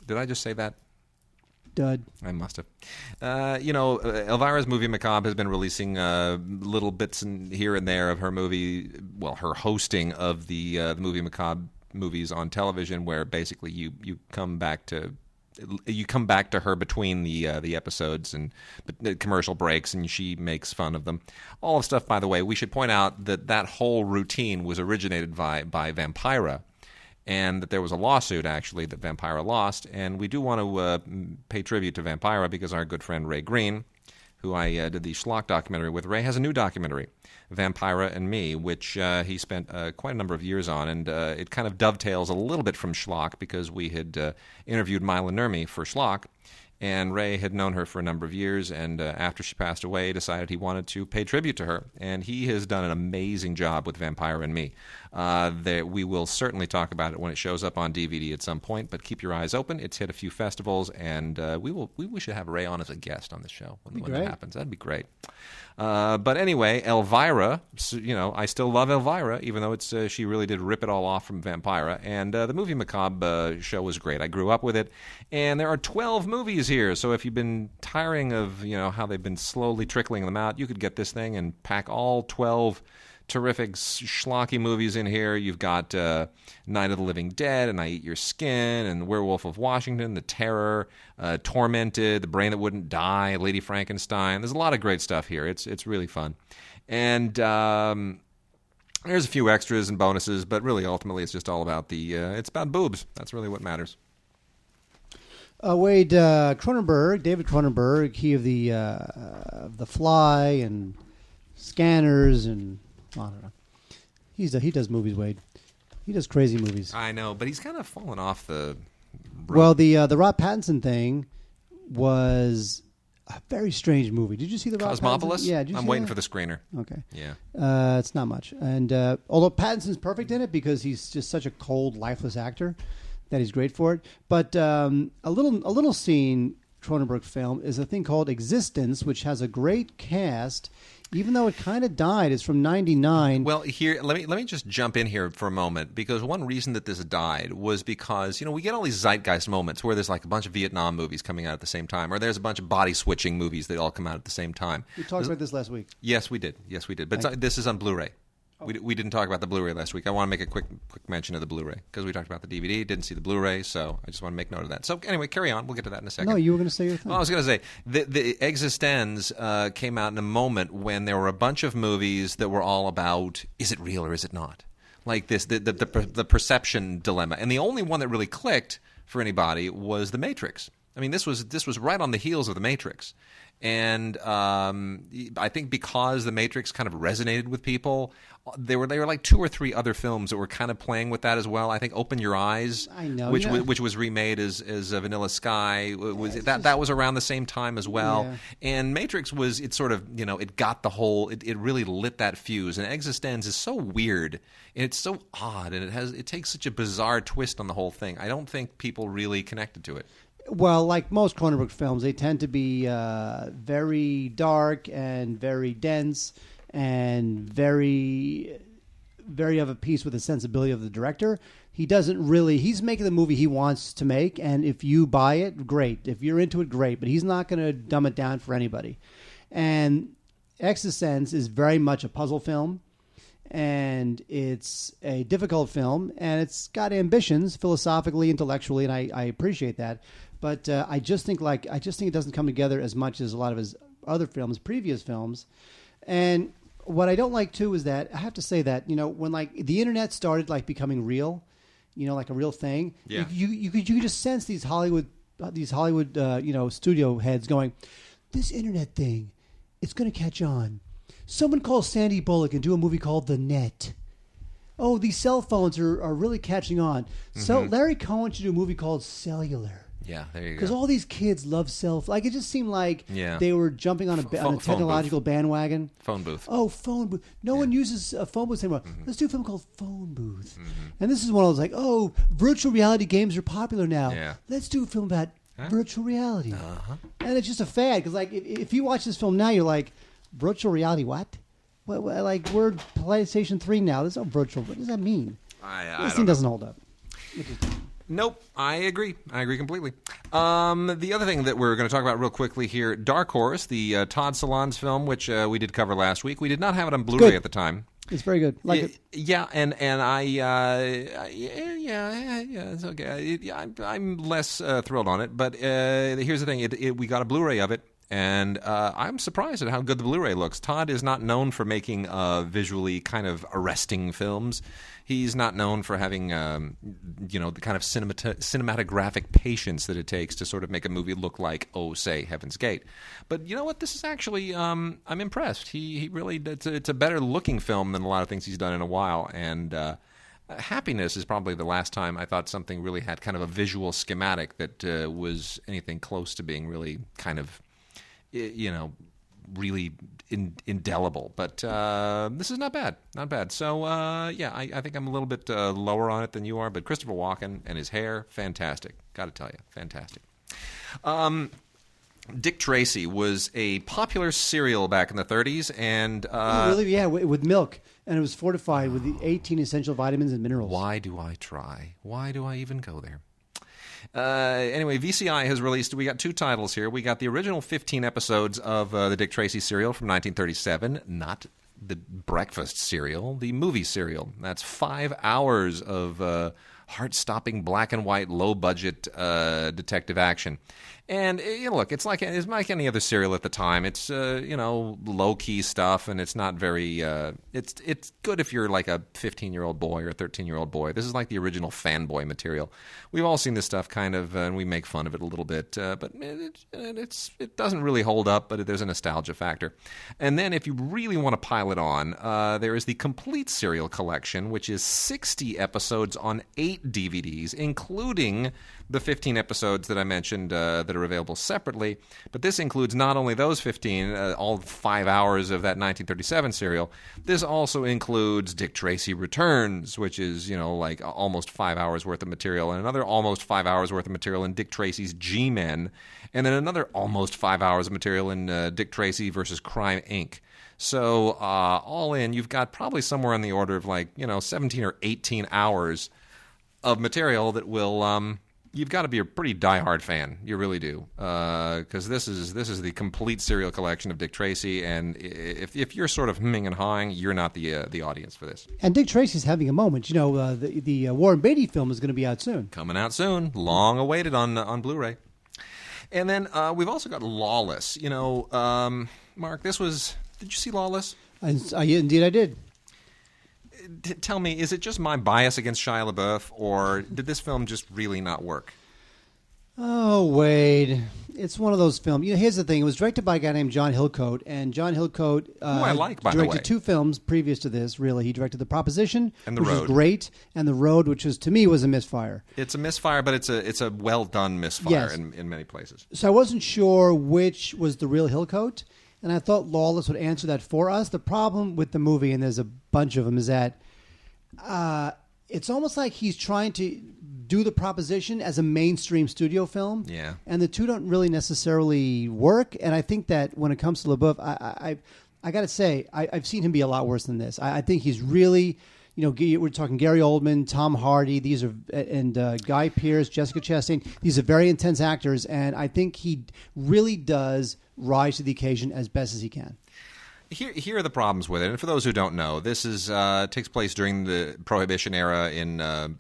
Did I just say that? Dud. I must have. Elvira's movie Macabre has been releasing little bits here and there of her movie. Well, her hosting of the movie Macabre movies on television, where basically you come back to her between the episodes and the commercial breaks, and she makes fun of them. All of stuff, by the way, we should point out that whole routine was originated by Vampira, and that there was a lawsuit, actually, that Vampira lost. And we do want to pay tribute to Vampira because our good friend Ray Green, who I did the Schlock documentary with, Ray has a new documentary, Vampira and Me, which he spent quite a number of years on, and it kind of dovetails a little bit from Schlock because we had interviewed Mila Nurmi for Schlock, and Ray had known her for a number of years, and after she passed away, decided he wanted to pay tribute to her, and he has done an amazing job with Vampira and Me. We will certainly talk about it when it shows up on DVD at some point, but keep your eyes open. It's hit a few festivals, and we should have Ray on as a guest on the show when that happens. That'd be great. But anyway, Elvira, I still love Elvira, even though she really did rip it all off from Vampira. And the movie Macabre show was great. I grew up with it. And there are 12 movies here, so if you've been tiring of how they've been slowly trickling them out, you could get this thing and pack all 12 terrific schlocky movies in here. You've got Night of the Living Dead, and I Eat Your Skin, and Werewolf of Washington, The Terror, Tormented, The Brain That Wouldn't Die, Lady Frankenstein. There's a lot of great stuff here. It's really fun. And there's a few extras and bonuses, but really ultimately it's just all about it's about boobs. That's really what matters. David Cronenberg, he of the Fly and Scanners and I don't know. He does movies, Wade. He does crazy movies. I know, but he's kind of fallen off the road. Well, the Rob Pattinson thing was a very strange movie. Did you see the Rob Cosmopolis? Pattinson? Yeah, did you I'm see waiting that? for the screener. Okay. Yeah. It's not much. And although Pattinson's perfect in it because he's just such a cold, lifeless actor that he's great for it. But a little scene Cronenberg film is a thing called eXistenZ, which has a great cast. Even though it kind of died, it's from '99. Well, here let me just jump in here for a moment, because one reason that this died was because we get all these zeitgeist moments where there's like a bunch of Vietnam movies coming out at the same time, or there's a bunch of body switching movies that all come out at the same time. We talked about this last week. Yes, we did. But this is on Blu-ray. Oh. We didn't talk about the Blu-ray last week. I want to make a quick mention of the Blu-ray because we talked about the DVD, didn't see the Blu-ray, so I just want to make note of that. So anyway, carry on. We'll get to that in a second. No, you were going to say your thing. Well, I was going to say the eXistenZ came out in a moment when there were a bunch of movies that were all about is it real or is it not? Like this, the perception dilemma, and the only one that really clicked for anybody was The Matrix. I mean, this was right on the heels of The Matrix. And I think because The Matrix kind of resonated with people, there were like two or three other films that were kind of playing with that as well. I think Open Your Eyes, I know, which was remade as Vanilla Sky, that was around the same time as well. Yeah. And Matrix was it got the whole it really lit that fuse. And eXistenZ is so weird and it's so odd and it takes such a bizarre twist on the whole thing. I don't think people really connected to it. Well, like most Cronenberg films, they tend to be very dark and very dense and very, very of a piece with the sensibility of the director. He's making the movie he wants to make, and if you buy it, great. If you're into it, great. But he's not going to dumb it down for anybody. And eXistenZ is very much a puzzle film, and it's a difficult film, and it's got ambitions philosophically, intellectually, and I appreciate that. But I just think it doesn't come together as much as a lot of his other films, previous films. And what I don't like too is that I have to say that when like the internet started like becoming real, like a real thing. Yeah. You could just sense these Hollywood studio heads going, this internet thing, it's going to catch on. Someone call Sandy Bullock and do a movie called The Net. Oh, these cell phones are really catching on. Mm-hmm. So Larry Cohen should do a movie called Cellular. Yeah, there you go. Because all these kids love it just seemed like they were jumping on a technological bandwagon. Phone booth. Oh, phone booth. No one uses a phone booth anymore. Mm-hmm. Let's do a film called Phone Booth. Mm-hmm. And this is one of those virtual reality games are popular now. Yeah. Let's do a film about virtual reality. Uh-huh. And it's just a fad. Because if you watch this film now, you're like, virtual reality what? We're PlayStation 3 now. There's no virtual. What does that mean? This thing doesn't hold up. Nope, I agree. I agree completely. The other thing that we're going to talk about real quickly here, Dark Horse, the Todd Solondz film, which we did cover last week. We did not have it on Blu-ray at the time. It's very good. Like it. Yeah, and it's okay. I'm less thrilled on it, but here's the thing: we got a Blu-ray of it. And I'm surprised at how good the Blu-ray looks. Todd is not known for making visually kind of arresting films. He's not known for having, the kind of cinematographic patience that it takes to sort of make a movie look like, say, Heaven's Gate. But you know what? This is actually, I'm impressed. He really, it's a better looking film than a lot of things he's done in a while. And Happiness is probably the last time I thought something really had kind of a visual schematic that was anything close to being really kind of, really indelible. But this is not bad. Not bad. So, I think I'm a little bit lower on it than you are. But Christopher Walken and his hair, fantastic. Got to tell you, fantastic. Dick Tracy was a popular cereal back in the 30s. And, really? Yeah, with milk. And it was fortified with the 18 essential vitamins and minerals. Why do I try? Why do I even go there? Anyway, VCI has released, we got 2 titles here. We got the original 15 episodes of the Dick Tracy serial from 1937, not the breakfast serial, the movie serial. That's 5 hours of heart-stopping black and white, low-budget detective action. And look, it's like any other serial at the time. It's low-key stuff, and it's not very. It's good if you're like a 15-year-old boy or a 13-year-old boy. This is like the original fanboy material. We've all seen this stuff, kind of, and we make fun of it a little bit. But it doesn't really hold up. But there's a nostalgia factor. And then, if you really want to pile it on, there is the complete serial collection, which is 60 episodes on 8 DVDs, including the 15 episodes that I mentioned that are available separately. But this includes not only those 15, all 5 hours of that 1937 serial. This also includes Dick Tracy Returns, which is, like almost 5 hours worth of material, and another almost 5 hours worth of material in Dick Tracy's G-Men, and then another almost 5 hours of material in Dick Tracy versus Crime, Inc. So all in, you've got probably somewhere on the order of 17 or 18 hours of material that will... You've got to be a pretty diehard fan. You really do, because this is the complete serial collection of Dick Tracy. And if you're sort of hemming and hawing, you're not the audience for this. And Dick Tracy's having a moment. The Warren Beatty film is going to be out soon. Coming out soon, long awaited on Blu-ray. And then we've also got Lawless. Mark, this was. Did you see Lawless? Indeed, I did. Tell me, is it just my bias against Shia LaBeouf, or did this film just really not work? Oh, Wade. It's one of those films. Here's the thing. It was directed by a guy named John Hillcoat, and John Hillcoat I like, by the way. directed 2 films previous to this, really. He directed The Proposition, and The which Road. was great, and The Road, which to me was a misfire. It's a misfire, but it's a well-done misfire Yes. in many places. So I wasn't sure which was the real Hillcoat, and I thought Lawless would answer that for us. The problem with the movie, and there's a bunch of them, is that it's almost like he's trying to do The Proposition as a mainstream studio film. Yeah. And the two don't really necessarily work. And I think that when it comes to LaBeouf, I got to say, I've seen him be a lot worse than this. I think he's really... we're talking Gary Oldman, Tom Hardy, and Guy Pearce, Jessica Chastain. These are very intense actors, and I think he really does rise to the occasion as best as he can. Here are the problems with it. And for those who don't know, this takes place during the Prohibition era in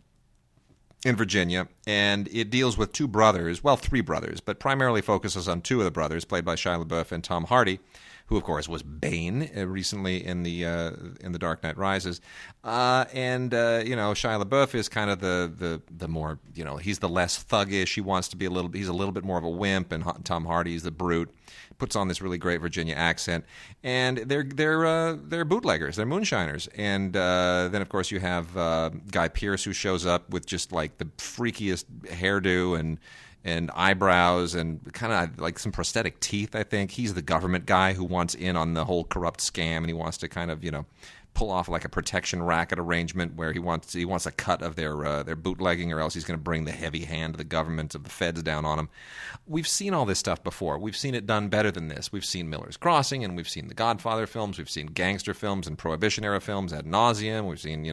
Virginia, and it deals with 2 brothers, well, 3 brothers, but primarily focuses on 2 of the brothers, played by Shia LaBeouf and Tom Hardy, who, of course, was Bane recently in the Dark Knight Rises. Shia LaBeouf is kind of the more, he's the less thuggish. He wants to be he's a little bit more of a wimp, and Tom Hardy's the brute. Puts on this really great Virginia accent, and they're bootleggers, they're moonshiners, and then of course you have Guy Pearce, who shows up with just like the freakiest hairdo and eyebrows and kind of like some prosthetic teeth. I think he's the government guy who wants in on the whole corrupt scam, and he wants to kind of pull off like a protection racket arrangement where he wants a cut of their bootlegging, or else he's going to bring the heavy hand of the government, of the feds, down on him. We've seen all this stuff before. We've seen it done better than this. We've seen Miller's Crossing, and we've seen the Godfather films. We've seen gangster films and Prohibition era films ad nauseum. We've seen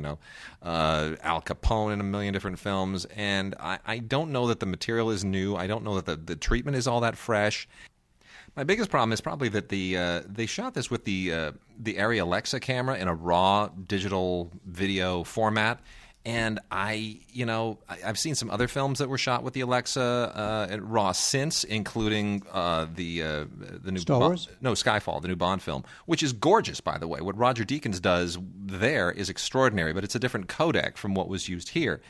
Al Capone in a million different films, and I don't know that the material is new. I don't know that the treatment is all that fresh. My biggest problem is probably that they shot this with the Arri Alexa camera in a raw digital video format, and I've seen some other films that were shot with the Alexa and raw since, including the new Star Wars? Skyfall, the new Bond film, which is gorgeous, by the way. What Roger Deakins does there is extraordinary, but it's a different codec from what was used here,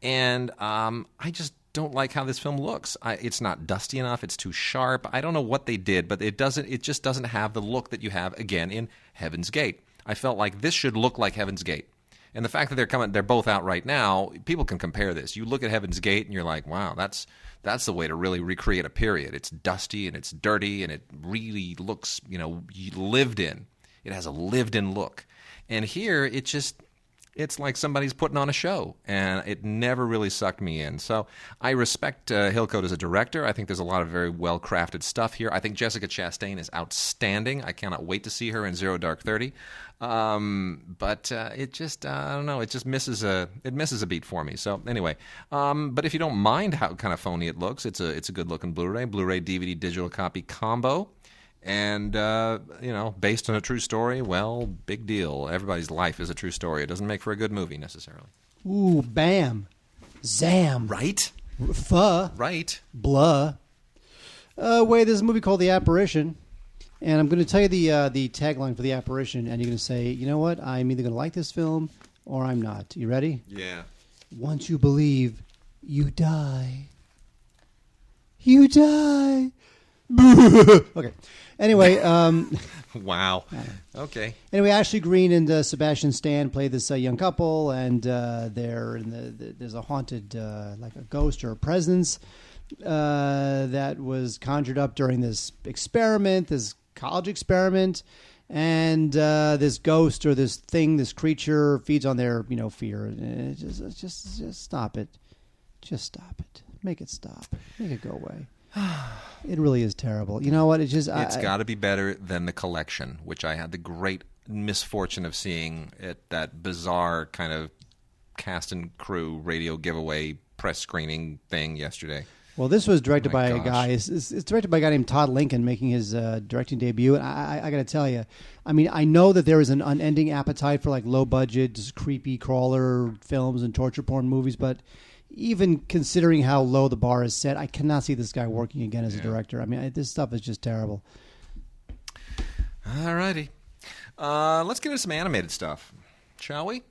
and I just don't like how this film looks. It's not dusty enough. It's too sharp. I don't know what they did, but it just doesn't have the look that you have, again, in Heaven's Gate. I felt like this should look like Heaven's Gate. And the fact that they're both out right now, people can compare this. You look at Heaven's Gate and you're like, wow, that's the way to really recreate a period. It's dusty and it's dirty and it really looks, lived in. It has a lived-in look. And here, it's like somebody's putting on a show, and it never really sucked me in. So I respect Hillcoat as a director. I think there's a lot of very well-crafted stuff here. I think Jessica Chastain is outstanding. I cannot wait to see her in Zero Dark 30. But it just, I don't know, it just misses a beat for me. So anyway, but if you don't mind how kind of phony it looks, it's a good-looking Blu-ray DVD digital copy combo. And, based on a true story, well, big deal. Everybody's life is a true story. It doesn't make for a good movie, necessarily. Ooh, bam. Zam. Right? Fuh. Right. Blah. There's a movie called The Apparition. And I'm going to tell you the tagline for The Apparition. And you're going to say, you know what? I'm either going to like this film or I'm not. You ready? Yeah. Once you believe, you die. You die. Okay. Anyway, wow. Okay. Anyway, Ashley Greene and Sebastian Stan play this young couple, and they're in there's a haunted, like a ghost or a presence that was conjured up during this experiment, this college experiment, and this ghost or this thing, this creature feeds on their fear. Just stop it. Just stop it. Make it stop. Make it go away. It really is terrible. You know what? It's got to be better than The Collection, which I had the great misfortune of seeing at that bizarre kind of cast and crew radio giveaway press screening thing yesterday. Well, this was directed by a guy. It's directed by a guy named Todd Lincoln, making his directing debut. And I got to tell you, I mean, I know that there is an unending appetite for like low budget, just creepy crawler films and torture porn movies, but even considering how low the bar is set, I cannot see this guy working again as a director. I mean, this stuff is just terrible. All righty. Let's get into some animated stuff, shall we?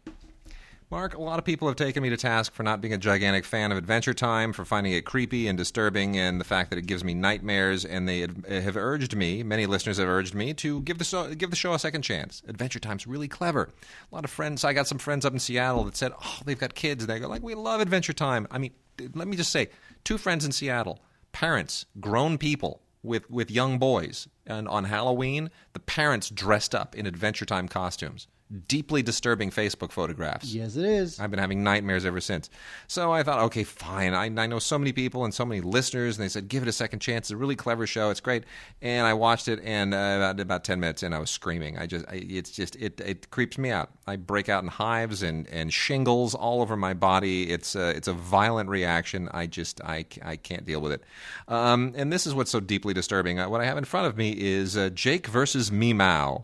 Mark, a lot of people have taken me to task for not being a gigantic fan of Adventure Time, for finding it creepy and disturbing, and the fact that it gives me nightmares, and they have urged me, many listeners have urged me, to give the show a second chance. Adventure Time's really clever. A lot of friends, I got some friends up in Seattle that said, they've got kids, and they go, like, we love Adventure Time. I mean, let me just say, 2 friends in Seattle, parents, grown people, with young boys, and on Halloween, the parents dressed up in Adventure Time costumes. Deeply disturbing Facebook photographs. Yes, it is. I've been having nightmares ever since. So I thought, okay, fine. I know so many people and so many listeners, and they said, give it a second chance. It's a really clever show. It's great. And I watched it, and about 10 minutes in, I was screaming. It creeps me out. I break out in hives and shingles all over my body. It's a violent reaction. I can't deal with it. And this is what's so deeply disturbing. What I have in front of me is Jake versus Me-Mow.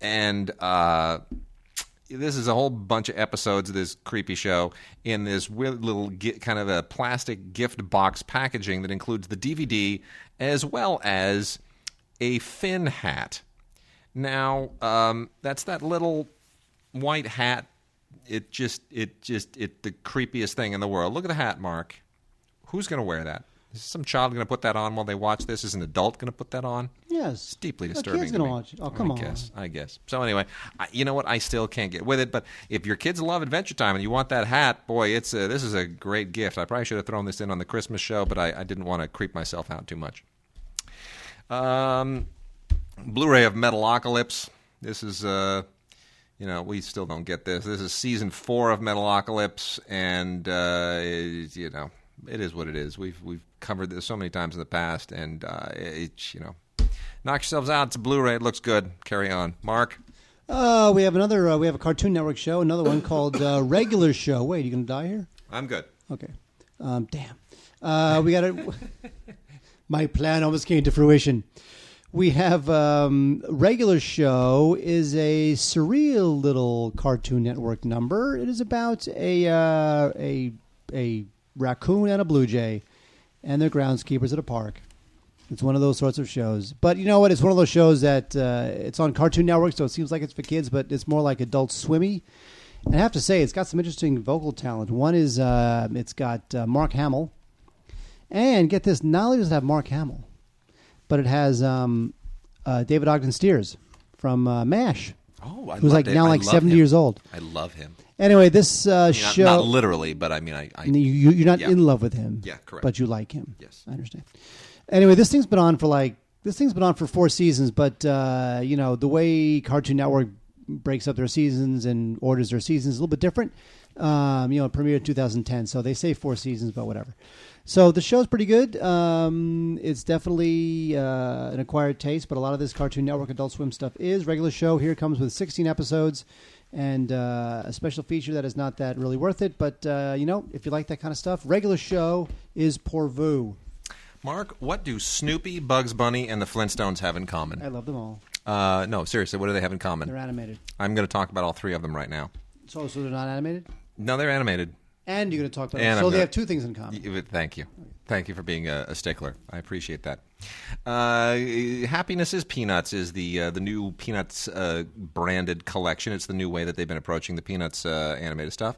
And this is a whole bunch of episodes of this creepy show in this weird little kind of a plastic gift box packaging that includes the DVD as well as a fin hat. Now, that's that little white hat. It's the creepiest thing in the world. Look at the hat, Mark. Who's going to wear that? Is some child going to put that on while they watch this? Is an adult going to put that on? Yes. It's deeply disturbing. A kid's going to watch it. Oh, come on. I guess. So anyway, you know what? I still can't get with it. But if your kids love Adventure Time and you want that hat, boy, this is a great gift. I probably should have thrown this in on the Christmas show, but I didn't want to creep myself out too much. Blu-ray of Metalocalypse. This is, we still don't get this. This is season 4 of Metalocalypse, and it is what it is. We've covered this so many times in the past, and knock yourselves out. It's a Blu-ray. It looks good. Carry on, Mark. We have a Cartoon Network show, another one called Regular Show. Wait, you gonna die here? I'm good. Okay. Damn. We got my plan almost came to fruition. We have Regular Show is a surreal little Cartoon Network number. It is about a raccoon and a blue jay, and they're groundskeepers at a park. It's one of those sorts of shows. But you know what? It's one of those shows that it's on Cartoon Network, so it seems like it's for kids, but it's more like Adult Swimmy. And I have to say, it's got some interesting vocal talent. One is it's got Mark Hamill. And get this, not only does it have Mark Hamill, but it has David Ogden Stiers from MASH. Oh, I who's loved now it. 70 years old. I love him. Anyway, this show... Not literally, but I mean, You're not in love with him. Yeah, correct. But you like him. Yes. I understand. Anyway, this thing's been on for 4 seasons, but the way Cartoon Network breaks up their seasons and orders their seasons is a little bit different. It premiered in 2010, so they say 4 seasons, but whatever. So the show's pretty good. It's definitely an acquired taste, but a lot of this Cartoon Network Adult Swim stuff is regular show. Here it comes with 16 episodes and a special feature that is not that really worth it. But, if you like that kind of stuff, regular show is pourvu. Mark, what do Snoopy, Bugs Bunny, and the Flintstones have in common? I love them all. No, seriously, what do they have in common? They're animated. I'm going to talk about all 3 of them right now. So they're not animated? No, they're animated. And you're going to talk about And it. So they have 2 things in common. Thank you. Thank you for being a stickler. I appreciate that. Happiness is Peanuts is the new Peanuts branded collection. It's the new way that they've been approaching the Peanuts animated stuff.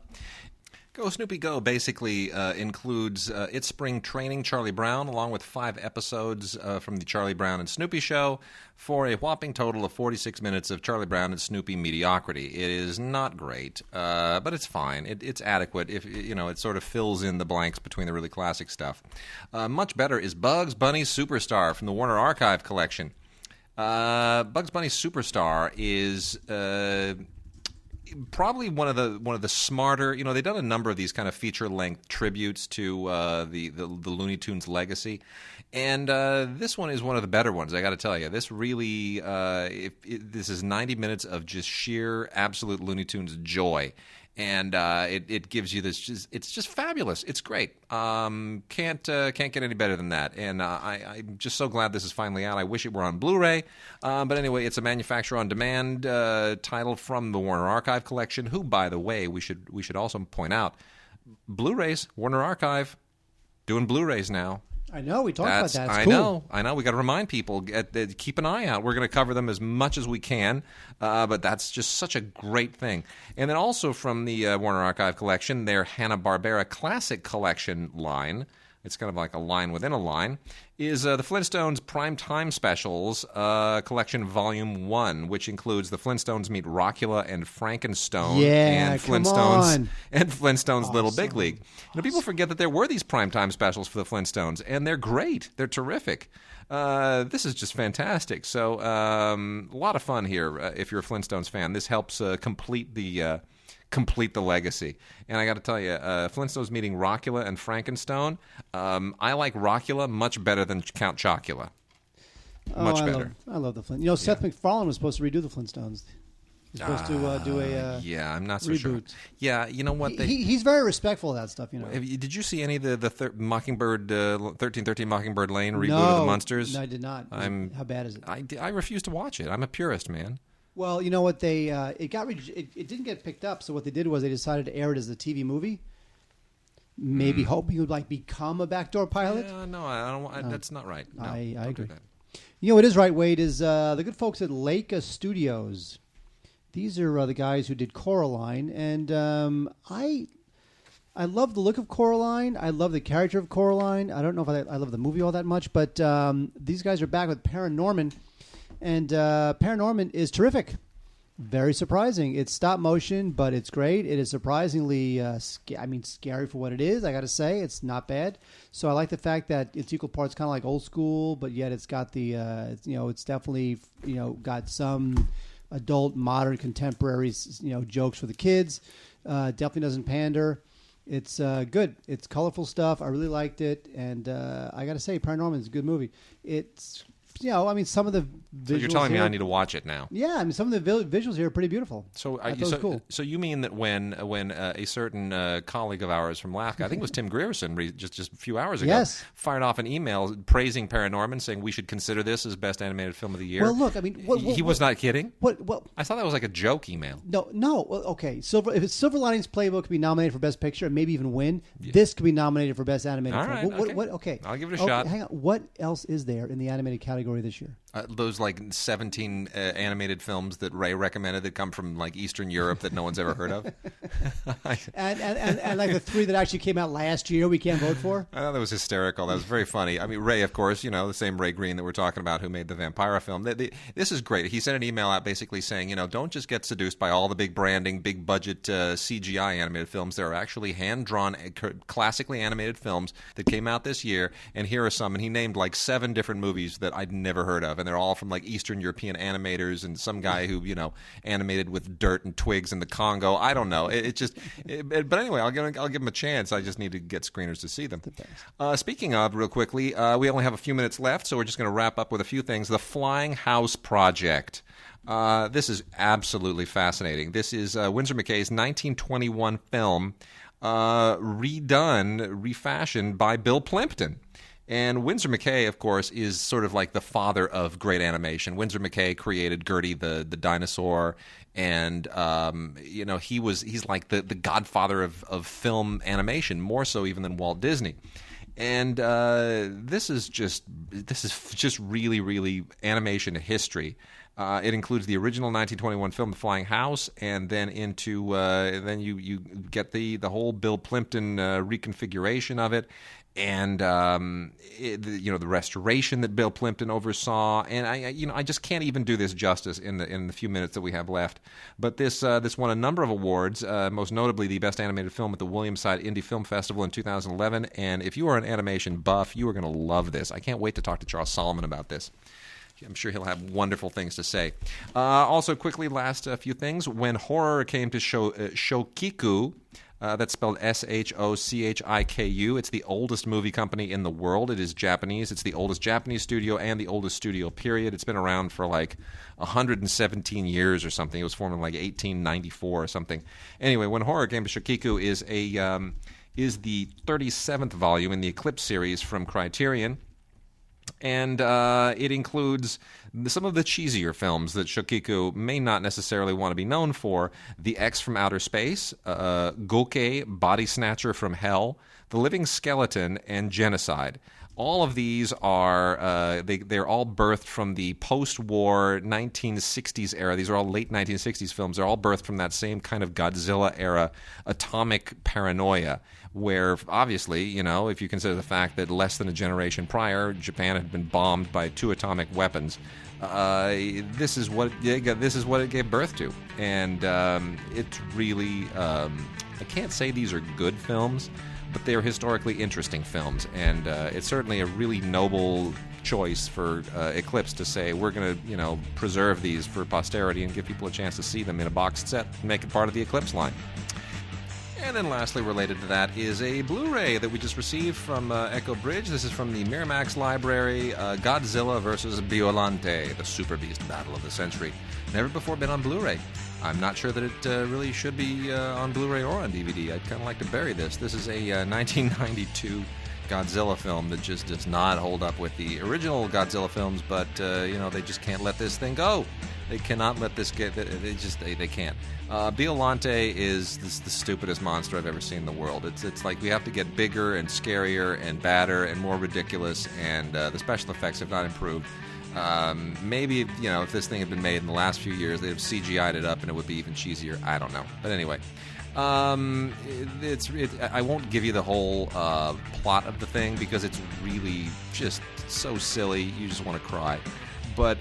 Go Snoopy Go basically includes It's Spring Training Charlie Brown along with 5 episodes from the Charlie Brown and Snoopy show for a whopping total of 46 minutes of Charlie Brown and Snoopy mediocrity. It is not great, but it's fine. It's adequate. If it sort of fills in the blanks between the really classic stuff. Much better is Bugs Bunny Superstar from the Warner Archive collection. Bugs Bunny Superstar is probably one of the smarter. They've done a number of these kind of feature-length tributes to the Looney Tunes legacy, and this one is one of the better ones. I got to tell you, this really this is 90 minutes of just sheer, absolute Looney Tunes joy. And it gives you this. It's just fabulous. It's great. Can't get any better than that. And I'm just so glad this is finally out. I wish it were on Blu-ray. But anyway, it's a manufacturer-on-demand title from the Warner Archive collection. Who, by the way, we should also point out, Blu-rays, Warner Archive, doing Blu-rays now. I know, we talked about that. It's cool. I know. We got to remind people, keep an eye out. We're going to cover them as much as we can, but that's just such a great thing. And then also from the Warner Archive collection, their Hanna-Barbera Classic Collection line, it's kind of like a line within a line, is the Flintstones Prime Time Specials Collection Volume 1, which includes the Flintstones Meet Rockula and Frankenstone and Flintstones Little Big League. People forget that there were these primetime specials for the Flintstones, and they're great. They're terrific. This is just fantastic. So a lot of fun here if you're a Flintstones fan. This helps complete the legacy. And I got to tell you, Flintstones meeting Rockula and Frankenstone, I like Rockula much better than Count Chocula. Much better. I love the Flintstones. Seth MacFarlane was supposed to redo the Flintstones. He's supposed to do a I'm not so reboot. sure. Yeah, you know what? He's very respectful of that stuff. Did you see any of the Mockingbird 1313 Mockingbird Lane reboot of the Munsters? No, I did not. How bad is it? I refuse to watch it. I'm a purist, man. Well, you know what? It didn't get picked up. So what they did was they decided to air it as a TV movie. Maybe hoping it would become a backdoor pilot. No, I don't. That's not right. No, I agree. Do that. What is right, Wade, is the good folks at Leica Studios. These are the guys who did Coraline, and I love the look of Coraline. I love the character of Coraline. I don't know if I love the movie all that much, but these guys are back with Paranorman, and Paranorman is terrific. Very surprising. It's stop motion, but it's great. It is surprisingly, scary for what it is. I got to say, it's not bad. So I like the fact that it's equal parts kind of like old school, but yet it's got the, it's definitely, got some adult, modern, contemporary, jokes for the kids. Definitely doesn't pander. It's good. It's colorful stuff. I really liked it, and I got to say, Paranorman is a good movie. It's some of the visuals. So you're telling me I need to watch it now? Yeah, some of the visuals here are pretty beautiful. So, cool. So you mean that when a certain colleague of ours from LAFCA, I think it was Tim Grierson, just a few hours ago, fired off an email praising Paranorman, saying we should consider this as best animated film of the year. Well, look, he was not kidding. What? I thought that was like a joke email. No. Well, okay. If it's Silver Linings Playbook could be nominated for Best Picture and maybe even win, this could be nominated for Best Animated All Film. right, Okay. I'll give it a shot. Hang on. What else is there in the animated category this year? Those like 17 animated films that Ray recommended that come from like Eastern Europe that no one's ever heard of. and like the 3 that actually came out last year we can't vote for? I thought that was hysterical. That was very funny. I mean, Ray, of course, the same Ray Green that we're talking about who made the Vampira film. This is great. He sent an email out basically saying, don't just get seduced by all the big branding, big budget CGI animated films. There are actually hand-drawn, classically animated films that came out this year, and here are some. And he named like 7 different movies that I'd never heard of. And they're all from like Eastern European animators and some guy who animated with dirt and twigs in the Congo. I don't know. But anyway, I'll give them a chance. I just need to get screeners to see them. Speaking of, real quickly, we only have a few minutes left, so we're just going to wrap up with a few things. The Flying House Project. This is absolutely fascinating. This is Winsor McCay's 1921 film, refashioned by Bill Plimpton. And Winsor McCay, of course, is sort of like the father of great animation. Winsor McCay created Gertie the dinosaur, and he's like the godfather of film animation, more so even than Walt Disney. And this is just really, really animation history. It includes the original 1921 film, The Flying House, and then then you get the whole Bill Plimpton reconfiguration of it. And the restoration that Bill Plimpton oversaw, and I just can't even do this justice in the few minutes that we have left. But this won a number of awards, most notably the Best Animated Film at the Williamside Indie Film Festival in 2011. And if you are an animation buff, you are going to love this. I can't wait to talk to Charles Solomon about this. I'm sure he'll have wonderful things to say. Also, quickly, last few things. When horror came to Shochiku. That's spelled Shochiku. It's the oldest movie company in the world. It is Japanese. It's the oldest Japanese studio and the oldest studio, period. It's been around for like 117 years or something. It was formed in like 1894 or something. Anyway, When Horror Came to Shochiku is the 37th volume in the Eclipse series from Criterion. And it includes some of the cheesier films that Shochiku may not necessarily want to be known for. The X from Outer Space, Goke, Body Snatcher from Hell, The Living Skeleton, and Genocide. All of these are they're all birthed from the post-war 1960s era. These are all late 1960s films. They're all birthed from that same kind of Godzilla era atomic paranoia, where obviously, if you consider the fact that less than a generation prior, Japan had been bombed by 2 atomic weapons, this is what it gave birth to. And it's really, I can't say these are good films, but they're historically interesting films, and it's certainly a really noble choice for Eclipse to say we're going to preserve these for posterity and give people a chance to see them in a boxed set and make it part of the Eclipse line. And then lastly, related to that, is a Blu-ray that we just received from Echo Bridge. This is from the Miramax library, Godzilla vs. Biollante, the Super Beast Battle of the Century. Never before been on Blu-ray. I'm not sure that it really should be on Blu-ray or on DVD. I'd kind of like to bury this. This is a 1992 Godzilla film that just does not hold up with the original Godzilla films, but they just can't let this thing go. They cannot let this get. They can't. Biollante is the stupidest monster I've ever seen in the world. It's like we have to get bigger and scarier and badder and more ridiculous, and the special effects have not improved. Maybe if this thing had been made in the last few years, they'd have CGI'd it up and it would be even cheesier. I don't know. But anyway, I won't give you the whole plot of the thing because it's really just so silly. You just want to cry. But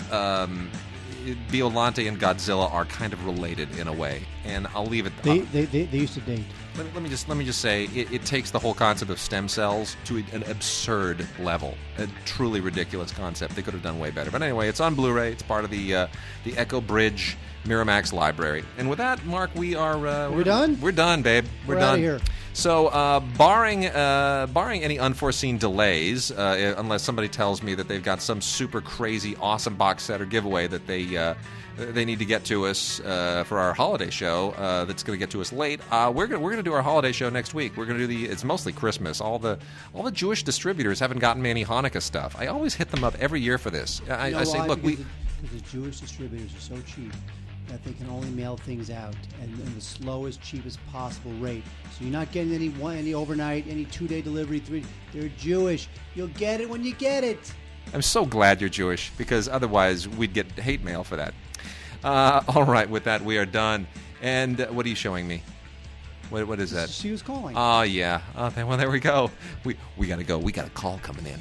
Biollante and Godzilla are kind of related in a way, and I'll leave it. They used to date. Let me just say it takes the whole concept of stem cells to an absurd level, a truly ridiculous concept. They could have done way better. But anyway, it's on Blu-ray. It's part of the Echo Bridge Miramax library. And with that, Mark, we're done. We're done, babe. We're done. Out of here. So, barring any unforeseen delays, unless somebody tells me that they've got some super crazy, awesome box set or giveaway that they need to get to us for our holiday show that's going to get to us late, we're going to do our holiday show next week. We're going to do it's mostly Christmas. All the Jewish distributors haven't gotten me any Hanukkah stuff. I always hit them up every year for this. I say, look, because the Jewish distributors are so cheap that they can only mail things out and the slowest, cheapest possible rate. So you're not getting any overnight, any 2-day delivery, 3. They're Jewish. You'll get it when you get it. I'm so glad you're Jewish, because otherwise we'd get hate mail for that. All right, with that, we are done. And what are you showing me? What is that? She was calling. Oh, yeah. Oh, well, there we go. We got to go. We got a call coming in.